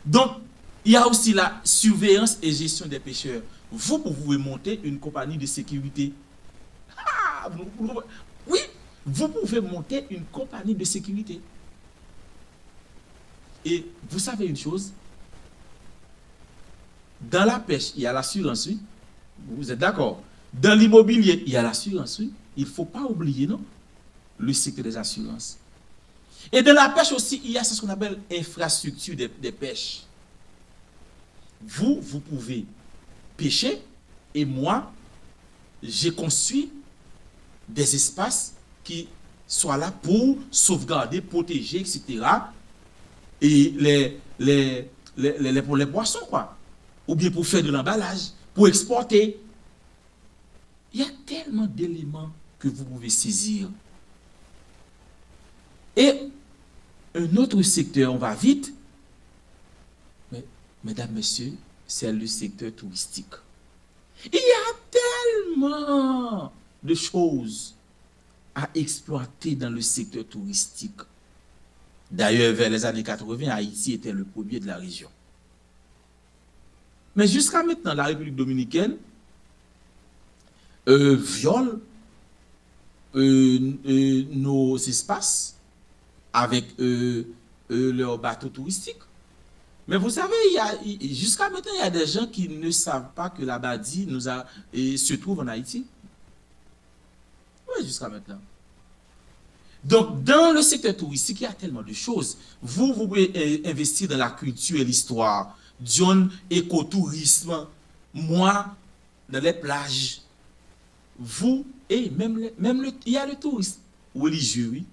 Donc, il y a aussi la surveillance et gestion des pêcheurs. Vous pouvez monter une compagnie de sécurité. Ah, oui, vous pouvez monter une compagnie de sécurité. Et vous savez une chose, dans la pêche, il y a l'assurance, oui. Vous êtes d'accord? Dans l'immobilier, il y a l'assurance, oui. Il ne faut pas oublier, non? Le secteur des assurances. Et dans la pêche aussi, il y a ce qu'on appelle infrastructure des pêches. Vous pouvez pêcher et moi, j'ai construit des espaces qui soient là pour sauvegarder, protéger, etc. Et pour les poissons, quoi. Ou bien pour faire de l'emballage, pour exporter. Il y a tellement d'éléments que vous pouvez saisir. Et un autre secteur, on va vite. Mais, mesdames, messieurs, c'est le secteur touristique. Il y a tellement de choses à exploiter dans le secteur touristique. D'ailleurs, vers les années 80, Haïti était le premier de la région. Mais jusqu'à maintenant, la République dominicaine viole nos espaces avec leurs bateaux touristiques. Mais vous savez, jusqu'à maintenant, il y a des gens qui ne savent pas que la Badi se trouve en Haïti. Oui, jusqu'à maintenant. Donc, dans le secteur touristique, il y a tellement de choses. Vous pouvez investir dans la culture et l'histoire. John, écotourisme. Moi, dans les plages. Vous, et il y a le tourisme religieux, oui.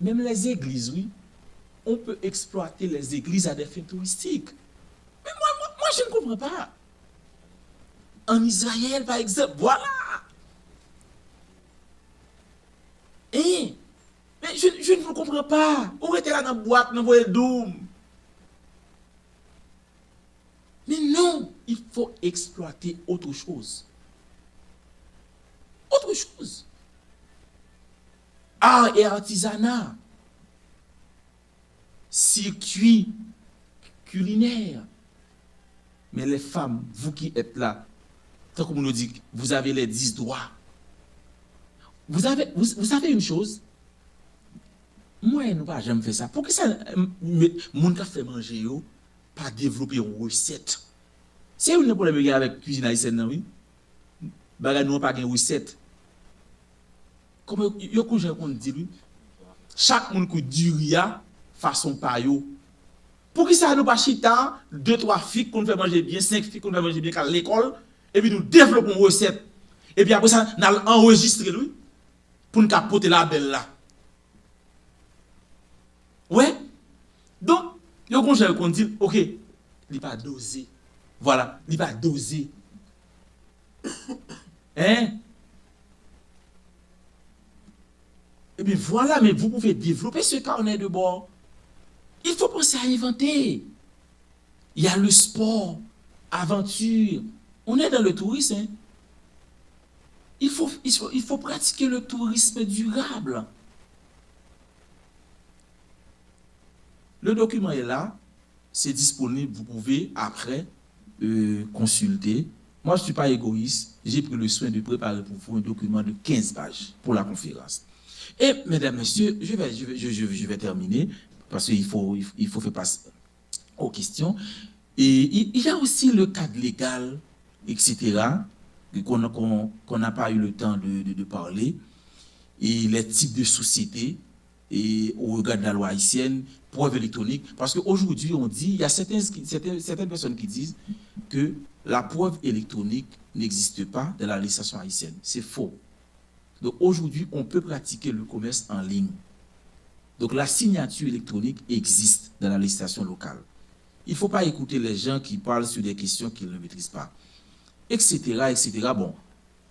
Même les églises, oui. On peut exploiter les églises à des fins touristiques. Mais moi, je ne comprends pas. En Israël, par exemple, voilà. Mais je ne vous comprends pas. Où était là dans la boîte, dans le doum? Mais Non, il faut exploiter autre chose. Autre chose. Art et artisanat. Circuit culinaire. Mais les femmes, vous qui êtes là, tant qu'on nous dit, vous avez les 10 droits. Vous savez une chose? Moi, nous pas jamais fait ça. Pour que ça, mon qui fait manger, pas développer une recette. C'est un problème avec la cuisine haïtienne, oui? Nous n'avons pas de recette. Comme on dit, lui, chaque monde qui dit façon par yo. Pour que ça nous pas chita, 2-3 filles qu'on fait manger bien, 5 filles qu'on fait manger bien à l'école, et puis nous développons une recette. Et puis après ça, nous enregistrons lui pour nous capoter la belle là. Ouais. Donc, il y a un conseil qu'on dit, ok, il n'est pas dosé. Voilà, il n'est pas dosé. Hein? Et bien voilà, mais vous pouvez développer ce carnet de bord. Il faut penser à inventer. Il y a le sport, aventure. On est dans le tourisme. Hein? Il faut pratiquer le tourisme durable. Le document est là, c'est disponible, vous pouvez après consulter. Moi, je ne suis pas égoïste, j'ai pris le soin de préparer pour vous un document de 15 pages pour la conférence. Et, mesdames, messieurs, je vais terminer, parce qu'il faut faire passer aux questions. Et il y a aussi le cadre légal, etc., qu'on n'a pas eu le temps de parler, et les types de sociétés, et au regard de la loi haïtienne, preuve électronique, parce qu'aujourd'hui, on dit, il y a certaines personnes qui disent que la preuve électronique n'existe pas dans la législation haïtienne. C'est faux. Donc aujourd'hui, on peut pratiquer le commerce en ligne. Donc la signature électronique existe dans la législation locale. Il ne faut pas écouter les gens qui parlent sur des questions qu'ils ne maîtrisent pas, etc., etc. Bon,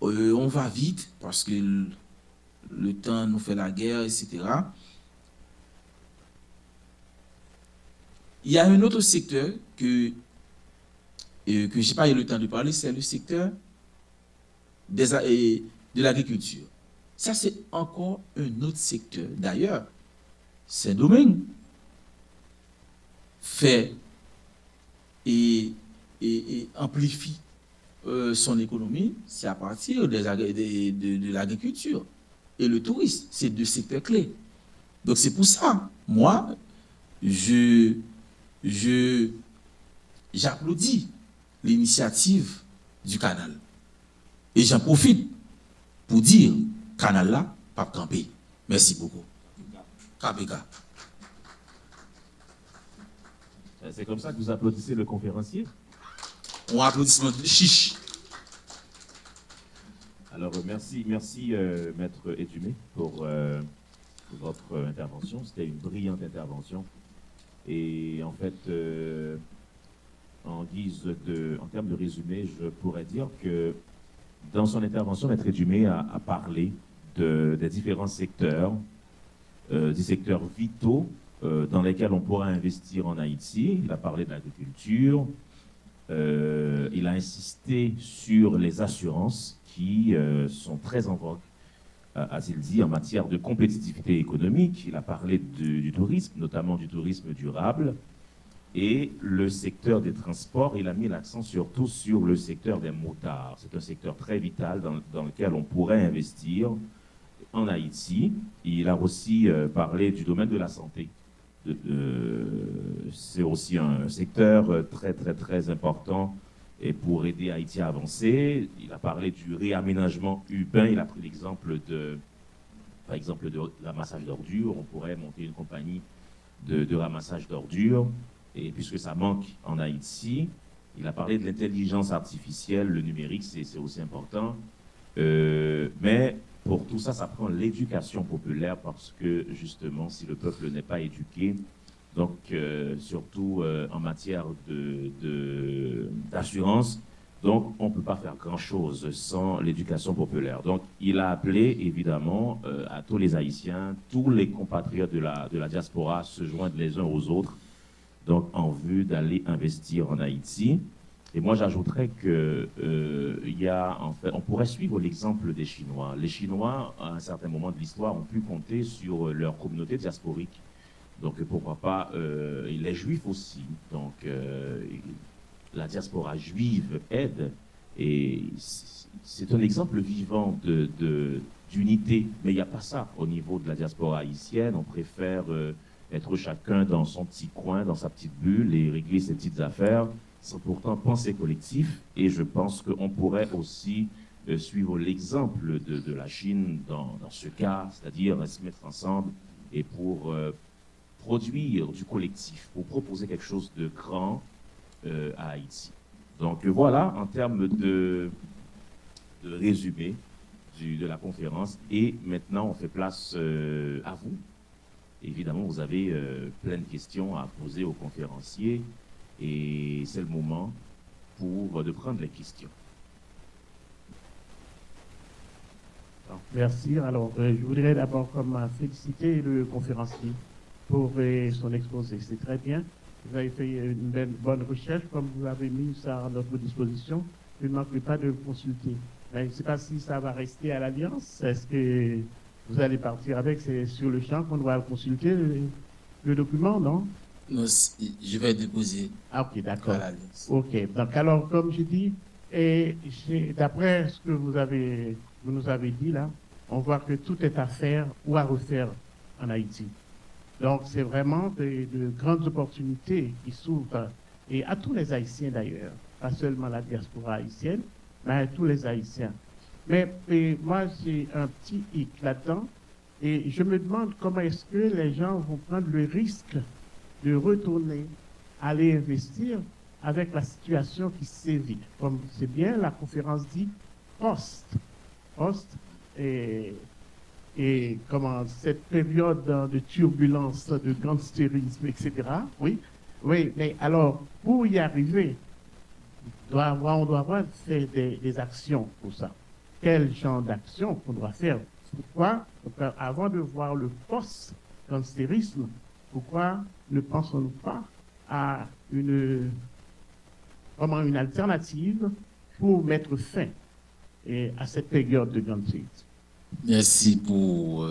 on va vite parce que le temps nous fait la guerre, etc. Il y a un autre secteur que je n'ai pas eu le temps de parler, c'est le secteur de l'agriculture. Ça, c'est encore un autre secteur. D'ailleurs, Saint-Domingue fait et amplifie son économie, c'est à partir de l'agriculture et le tourisme. C'est deux secteurs clés. Donc, c'est pour ça, moi, j'applaudis l'initiative du canal. Et j'en profite pour dire, canal là, pas camper. Merci beaucoup. KPK. C'est comme ça que vous applaudissez le conférencier? On applaudissement de chiche. Alors, merci Maître Edumé, pour votre intervention. C'était une brillante intervention. Et en fait, en termes de résumé, je pourrais dire que dans son intervention, Maître Edumé a parlé des différents secteurs, des secteurs vitaux dans lesquels on pourra investir en Haïti. Il a parlé de l'agriculture, il a insisté sur les assurances qui sont très en vogue, a-t-il dit, en matière de compétitivité économique. Il a parlé du tourisme, notamment du tourisme durable, et le secteur des transports. Il a mis l'accent surtout sur le secteur des motards. C'est un secteur très vital dans lequel on pourrait investir en Haïti. Il a aussi parlé du domaine de la santé. C'est aussi un secteur très, très, très important et pour aider Haïti à avancer. Il a parlé du réaménagement urbain. Il a pris l'exemple par exemple, de ramassage d'ordures. On pourrait monter une compagnie de ramassage d'ordures. Et puisque ça manque en Haïti, il a parlé de l'intelligence artificielle, le numérique, c'est aussi important. Mais pour tout ça, ça prend l'éducation populaire parce que, justement, si le peuple n'est pas éduqué, donc surtout en matière d'assurance, donc on ne peut pas faire grand-chose sans l'éducation populaire. Donc il a appelé, évidemment, à tous les Haïtiens, tous les compatriotes de la diaspora à se joindre les uns aux autres, donc en vue d'aller investir en Haïti. Et moi, j'ajouterais que on pourrait suivre l'exemple des Chinois. Les Chinois, à un certain moment de l'histoire, ont pu compter sur leur communauté diasporique. Donc, pourquoi pas les Juifs aussi. Donc, la diaspora juive aide. Et c'est un exemple vivant d'unité. Mais il n'y a pas ça au niveau de la diaspora haïtienne. On préfère être chacun dans son petit coin, dans sa petite bulle et régler ses petites affaires, sans pourtant penser collectif. Et je pense qu'on pourrait aussi suivre l'exemple de la Chine dans ce cas, c'est-à-dire se mettre ensemble et pour produire du collectif, pour proposer quelque chose de grand à Haïti. Donc voilà, en termes de résumé de la conférence. Et maintenant, on fait place à vous. Évidemment, vous avez plein de questions à poser aux conférenciers et c'est le moment de prendre les questions. Merci. Alors, je voudrais d'abord féliciter le conférencier pour son exposé. C'est très bien. Vous avez fait une bonne recherche, comme vous avez mis ça à notre disposition. Je ne manquerai pas de vous consulter. Mais je ne sais pas si ça va rester à l'Alliance. Est-ce que vous allez partir avec? C'est sur le champ qu'on doit consulter le document, non? Non, je vais déposer. Ah, ok, d'accord. À l'Alliance. Ok. Donc, alors, comme je dis, d'après ce que vous nous avez dit là, on voit que tout est à faire ou à refaire en Haïti. Donc, c'est vraiment de grandes opportunités qui s'ouvrent, et à tous les Haïtiens d'ailleurs, pas seulement la diaspora haïtienne, mais à tous les Haïtiens. Mais moi, j'ai un petit hic là-dedans, et je me demande comment est-ce que les gens vont prendre le risque de retourner, aller investir avec la situation qui sévit. Comme c'est bien, la conférence dit post, et comment cette période de turbulence, de gangstérisme, etc. Oui, mais alors, pour y arriver, on doit avoir fait des actions pour ça. Quel genre d'action qu'on doit faire? Pourquoi, avant de voir le post-gangstérisme, pourquoi ne pensons-nous pas à une alternative pour mettre fin à cette période de gangstérisme? Merci pour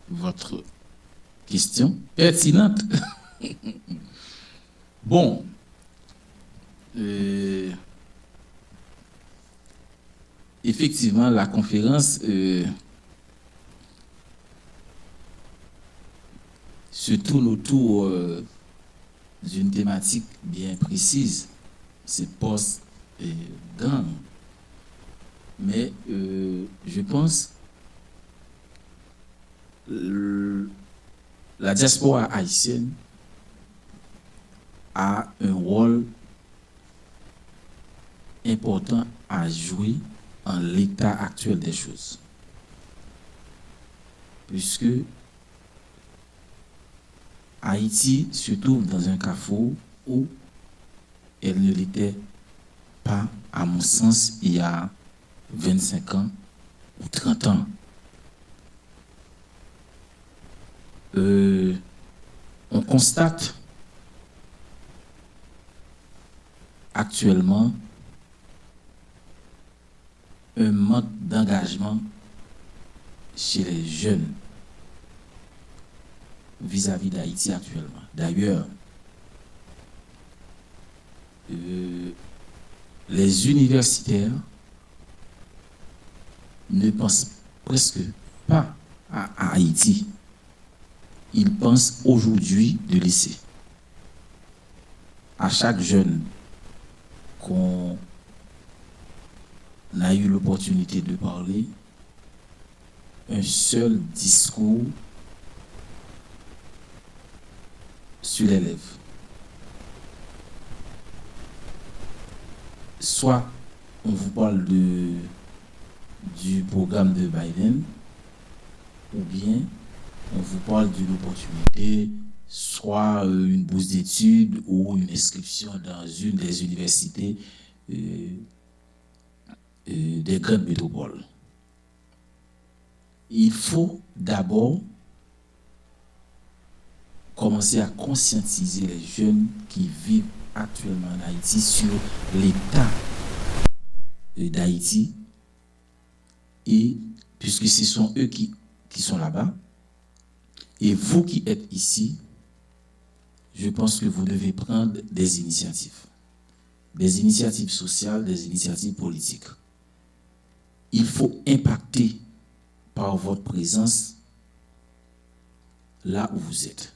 votre question pertinente. Bon, effectivement, la conférence se tourne autour d'une thématique bien précise, c'est post-gang. Mais je pense la diaspora haïtienne a un rôle important à jouer en l'état actuel des choses. Puisque Haïti se trouve dans un carrefour où elle ne l'était pas, à mon sens, il y a 25 ans ou 30 ans. On constate actuellement un manque d'engagement chez les jeunes vis-à-vis d'Haïti actuellement. D'ailleurs, les universitaires ne pensent presque pas à Haïti. Ils pensent aujourd'hui de laisser à chaque jeune qu'on a eu l'opportunité de parler un seul discours sur les lèvres. Soit on vous parle du programme de Biden, ou bien on vous parle d'une opportunité, soit une bourse d'études ou une inscription dans une des universités des grandes métropoles. Il faut d'abord commencer à conscientiser les jeunes qui vivent actuellement en Haïti sur l'état d'Haïti, et puisque ce sont eux qui sont là-bas, et vous qui êtes ici, je pense que vous devez prendre des initiatives sociales, des initiatives politiques. Il faut impacter par votre présence là où vous êtes.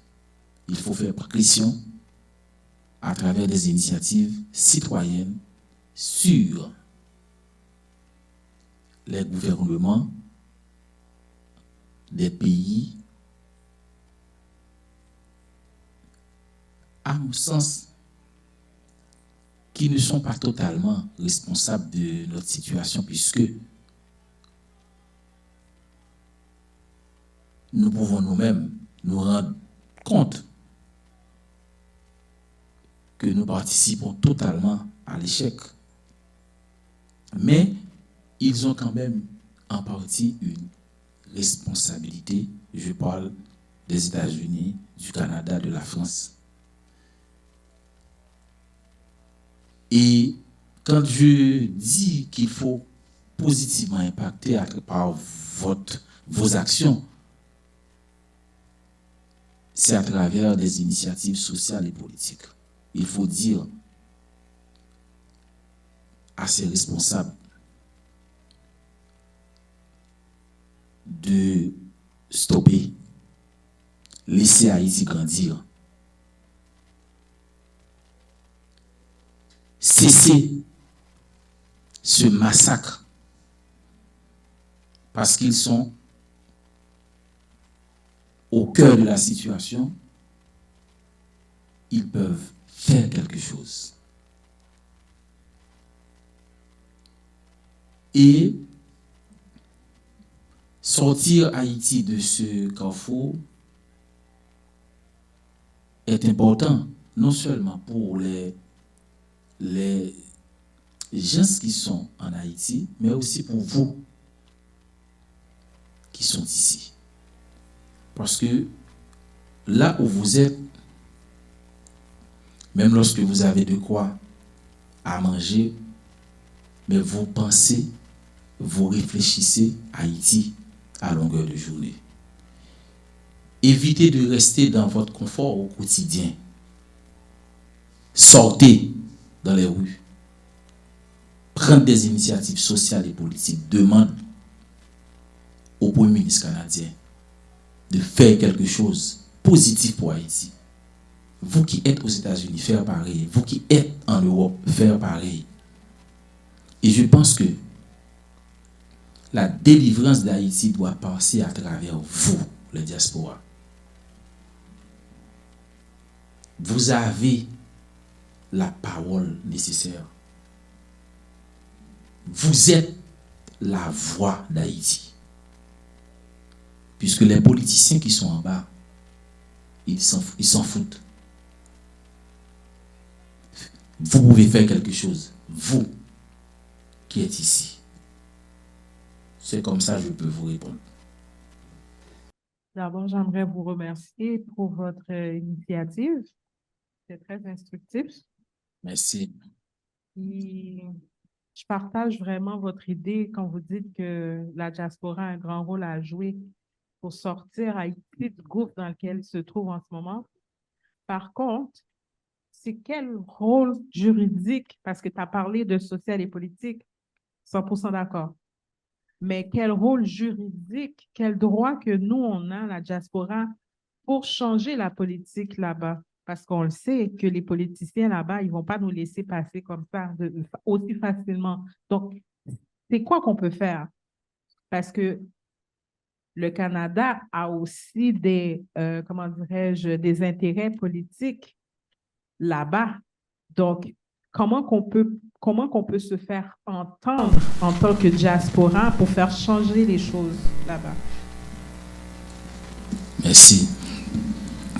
Il faut faire pression à travers des initiatives citoyennes sur les gouvernements des pays, à mon sens, qui ne sont pas totalement responsables de notre situation, puisque nous pouvons nous-mêmes nous rendre compte que nous participons totalement à l'échec. Mais ils ont quand même en partie une responsabilité. Je parle des États-Unis, du Canada, de la France. Et quand je dis qu'il faut positivement impacter par vos actions, c'est à travers des initiatives sociales et politiques. Il faut dire à ces responsables de stopper, laisser Haïti grandir, cesser ce massacre, parce qu'ils sont au cœur de la situation. Ils peuvent faire quelque chose. Et sortir Haïti de ce carrefour est important, non seulement pour les gens qui sont en Haïti, mais aussi pour vous qui sont ici. Parce que là où vous êtes, même lorsque vous avez de quoi à manger, mais vous pensez, vous réfléchissez à Haïti à longueur de journée. Évitez de rester dans votre confort au quotidien. Sortez dans les rues. Prenez des initiatives sociales et politiques. Demandez au Premier ministre canadien de faire quelque chose de positif pour Haïti. Vous qui êtes aux États-Unis, faire pareil. Vous qui êtes en Europe, faire pareil. Et je pense que la délivrance d'Haïti doit passer à travers vous, les diasporas. Vous avez la parole nécessaire. Vous êtes la voix d'Haïti. Puisque les politiciens qui sont en bas, ils s'en foutent. Vous pouvez faire quelque chose, vous qui êtes ici. C'est comme ça que je peux vous répondre. D'abord, j'aimerais vous remercier pour votre initiative. C'est très instructif. Merci. Et je partage vraiment votre idée quand vous dites que la diaspora a un grand rôle à jouer pour sortir Haïti du gouffre dans lequel il se trouve en ce moment. Par contre, c'est quel rôle juridique, parce que tu as parlé de social et politique, 100% d'accord, mais quel rôle juridique, quel droit que nous, on a, la diaspora, pour changer la politique là-bas? Parce qu'on le sait que les politiciens là-bas, ils ne vont pas nous laisser passer comme ça aussi facilement. Donc, c'est quoi qu'on peut faire? Parce que le Canada a aussi des, comment dirais-je, des intérêts politiques là-bas. Donc, comment qu'on peut se faire entendre en tant que diaspora pour faire changer les choses là-bas? Merci.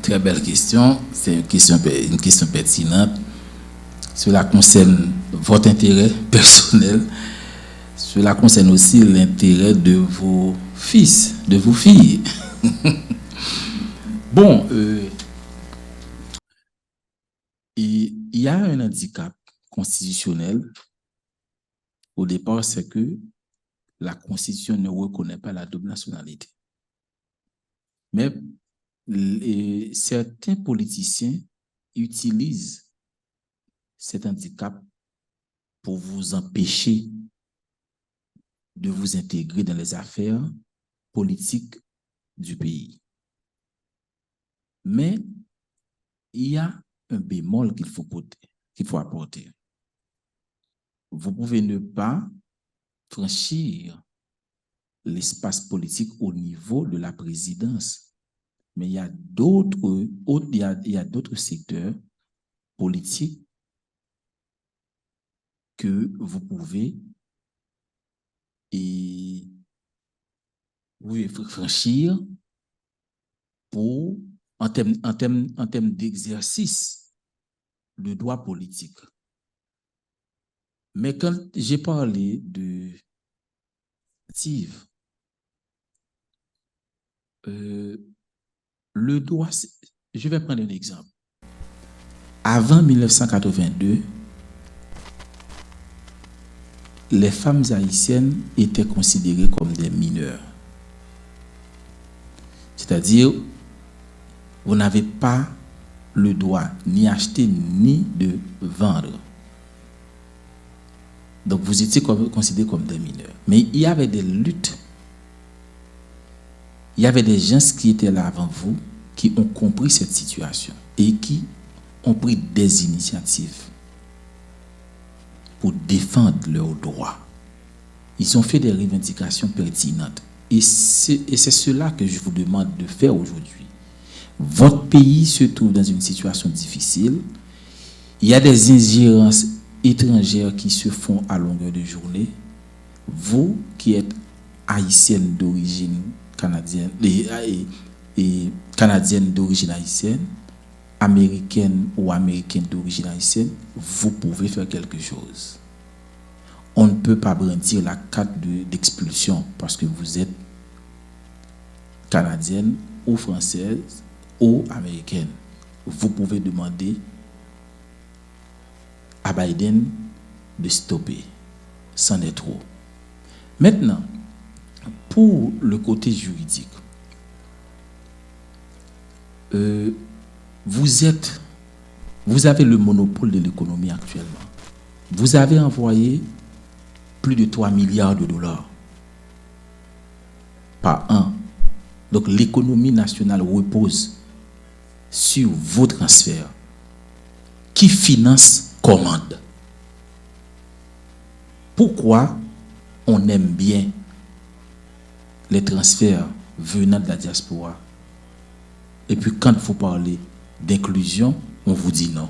Très belle question. C'est une question pertinente. Cela concerne votre intérêt personnel. Cela concerne aussi l'intérêt de vos fils, de vos filles. Bon, il y a un handicap constitutionnel, au départ, c'est que la Constitution ne reconnaît pas la double nationalité. Mais certains politiciens utilisent cet handicap pour vous empêcher de vous intégrer dans les affaires politiques du pays. Mais il y a un bémol qu'il faut apporter. Vous pouvez ne pas franchir l'espace politique au niveau de la présidence, mais il y a d'autres secteurs politiques que vous pouvez franchir pour en termes d'exercice de droit politique. Mais quand j'ai parlé de le droit, je vais prendre un exemple. Avant 1982, les femmes haïtiennes étaient considérées comme des mineurs. C'est-à-dire, vous n'avez pas le droit ni acheter ni de vendre. Donc, vous étiez considérés comme des mineurs. Mais il y avait des luttes. Il y avait des gens qui étaient là avant vous, qui ont compris cette situation et qui ont pris des initiatives pour défendre leurs droits. Ils ont fait des revendications pertinentes. Et c'est cela que je vous demande de faire aujourd'hui. Votre pays se trouve dans une situation difficile. Il y a des ingérences étrangères qui se font à longueur de journée. Vous qui êtes haïtienne d'origine canadienne et canadienne d'origine haïtienne, américaine ou américaine d'origine haïtienne, vous pouvez faire quelque chose. On ne peut pas brandir la carte d'expulsion parce que vous êtes canadienne ou française ou américaine. Vous pouvez demander à Biden de stopper. C'en est trop. Maintenant, pour le côté juridique, vous avez le monopole de l'économie actuellement. Vous avez envoyé plus de 3 milliards de dollars par an. Donc l'économie nationale repose sur vos transferts. Qui finance commande. Pourquoi on aime bien les transferts venant de la diaspora? Et puis quand vous parlez d'inclusion, on vous dit non.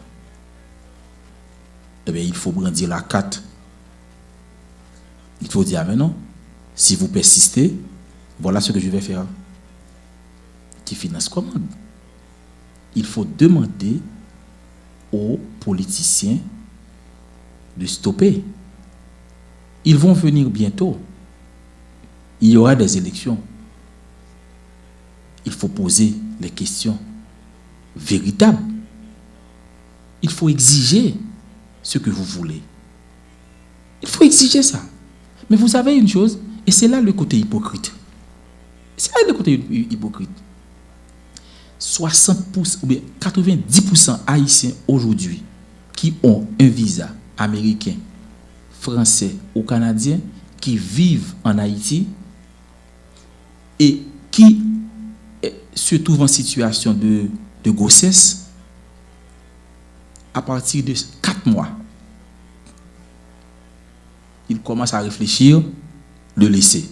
Eh bien, il faut brandir la carte. Il faut dire, mais non, si vous persistez, voilà ce que je vais faire. Qui finance commande. Il faut demander aux politiciens de stopper. Ils vont venir bientôt. Il y aura des élections. Il faut poser les questions véritables. Il faut exiger ce que vous voulez. Il faut exiger ça. Mais vous savez une chose, et c'est là le côté hypocrite. C'est là le côté hypocrite. 60% ou bien 90% haïtiens aujourd'hui qui ont un visa américain, français ou canadien, qui vivent en Haïti et qui se trouvent en situation de grossesse à partir de 4 mois. Ils commencent à réfléchir de laisser.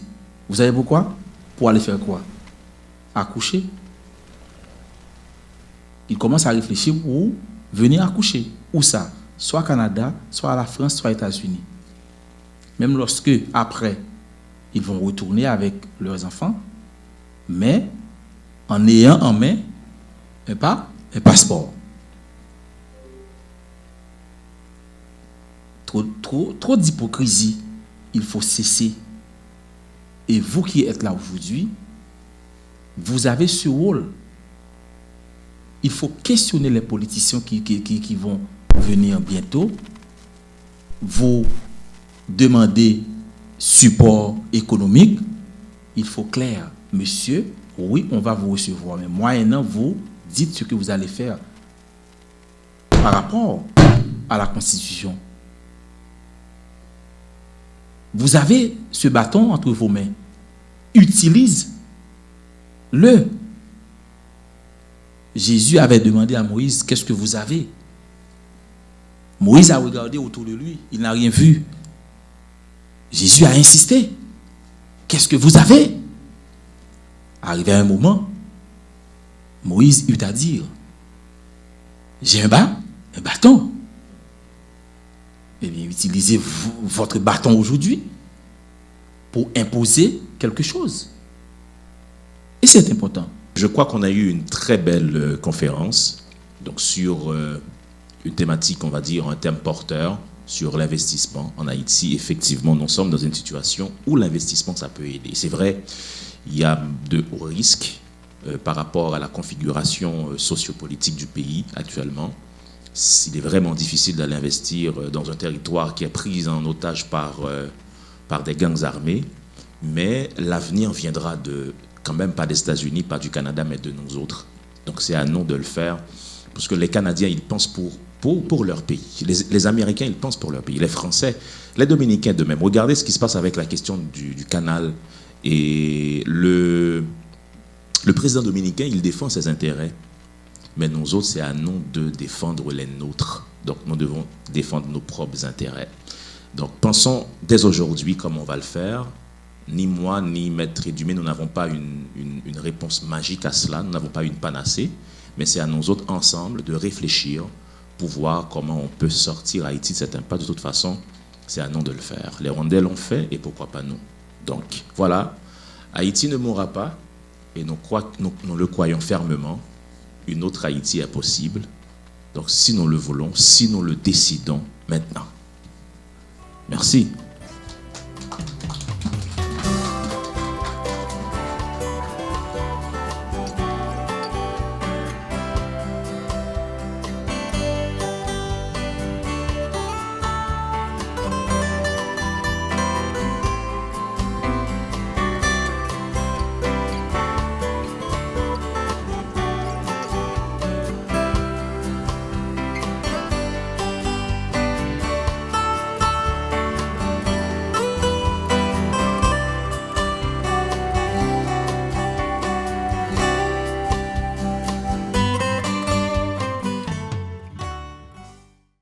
Vous savez pourquoi? Pour aller faire quoi? Accoucher. Ils commencent à réfléchir pour venir accoucher. Où ça? Soit Canada, soit à la France, soit aux États-Unis. Même lorsque, après, ils vont retourner avec leurs enfants, mais en ayant en main un passeport. Trop d'hypocrisie, il faut cesser. Et vous qui êtes là aujourd'hui, vous avez ce rôle. Il faut questionner les politiciens qui vont venir bientôt, vous demandez support économique, il faut clair, monsieur, oui, on va vous recevoir, mais moyennant vous dites ce que vous allez faire par rapport à la Constitution. Vous avez ce bâton entre vos mains. Utilise-le. Jésus avait demandé à Moïse, qu'est-ce que vous avez? Moïse a regardé autour de lui, il n'a rien vu. Jésus a insisté. Qu'est-ce que vous avez? Arrivé à un moment, Moïse eut à dire, j'ai un bâton. Eh bien, utilisez votre bâton aujourd'hui pour imposer quelque chose. Et c'est important. Je crois qu'on a eu une très belle conférence donc sur une thématique, on va dire, un thème porteur sur l'investissement en Haïti. Effectivement, nous sommes dans une situation où l'investissement, ça peut aider. C'est vrai, il y a de hauts risques par rapport à la configuration sociopolitique du pays actuellement. Il est vraiment difficile d'aller investir dans un territoire qui est pris en otage par des gangs armés, mais l'avenir viendra quand même pas des États-Unis, pas du Canada, mais de nous autres. Donc c'est à nous de le faire, parce que les Canadiens, ils pensent pour leur pays. Les Américains, ils pensent pour leur pays. Les Français, les Dominicains de même. Regardez ce qui se passe avec la question du canal. Et le président dominicain, il défend ses intérêts. Mais nous autres, c'est à nous de défendre les nôtres. Donc, nous devons défendre nos propres intérêts. Donc, pensons dès aujourd'hui comment on va le faire. Ni moi, ni Maître Dumé, nous n'avons pas une réponse magique à cela. Nous n'avons pas une panacée. Mais c'est à nous autres, ensemble, de réfléchir pour voir comment on peut sortir Haïti de cet impact. De toute façon, c'est à nous de le faire. Les Rwandais l'ont fait et pourquoi pas nous. Donc, voilà. Haïti ne mourra pas et nous le croyons fermement. Une autre Haïti est possible. Donc, si nous le voulons, si nous le décidons maintenant. Merci.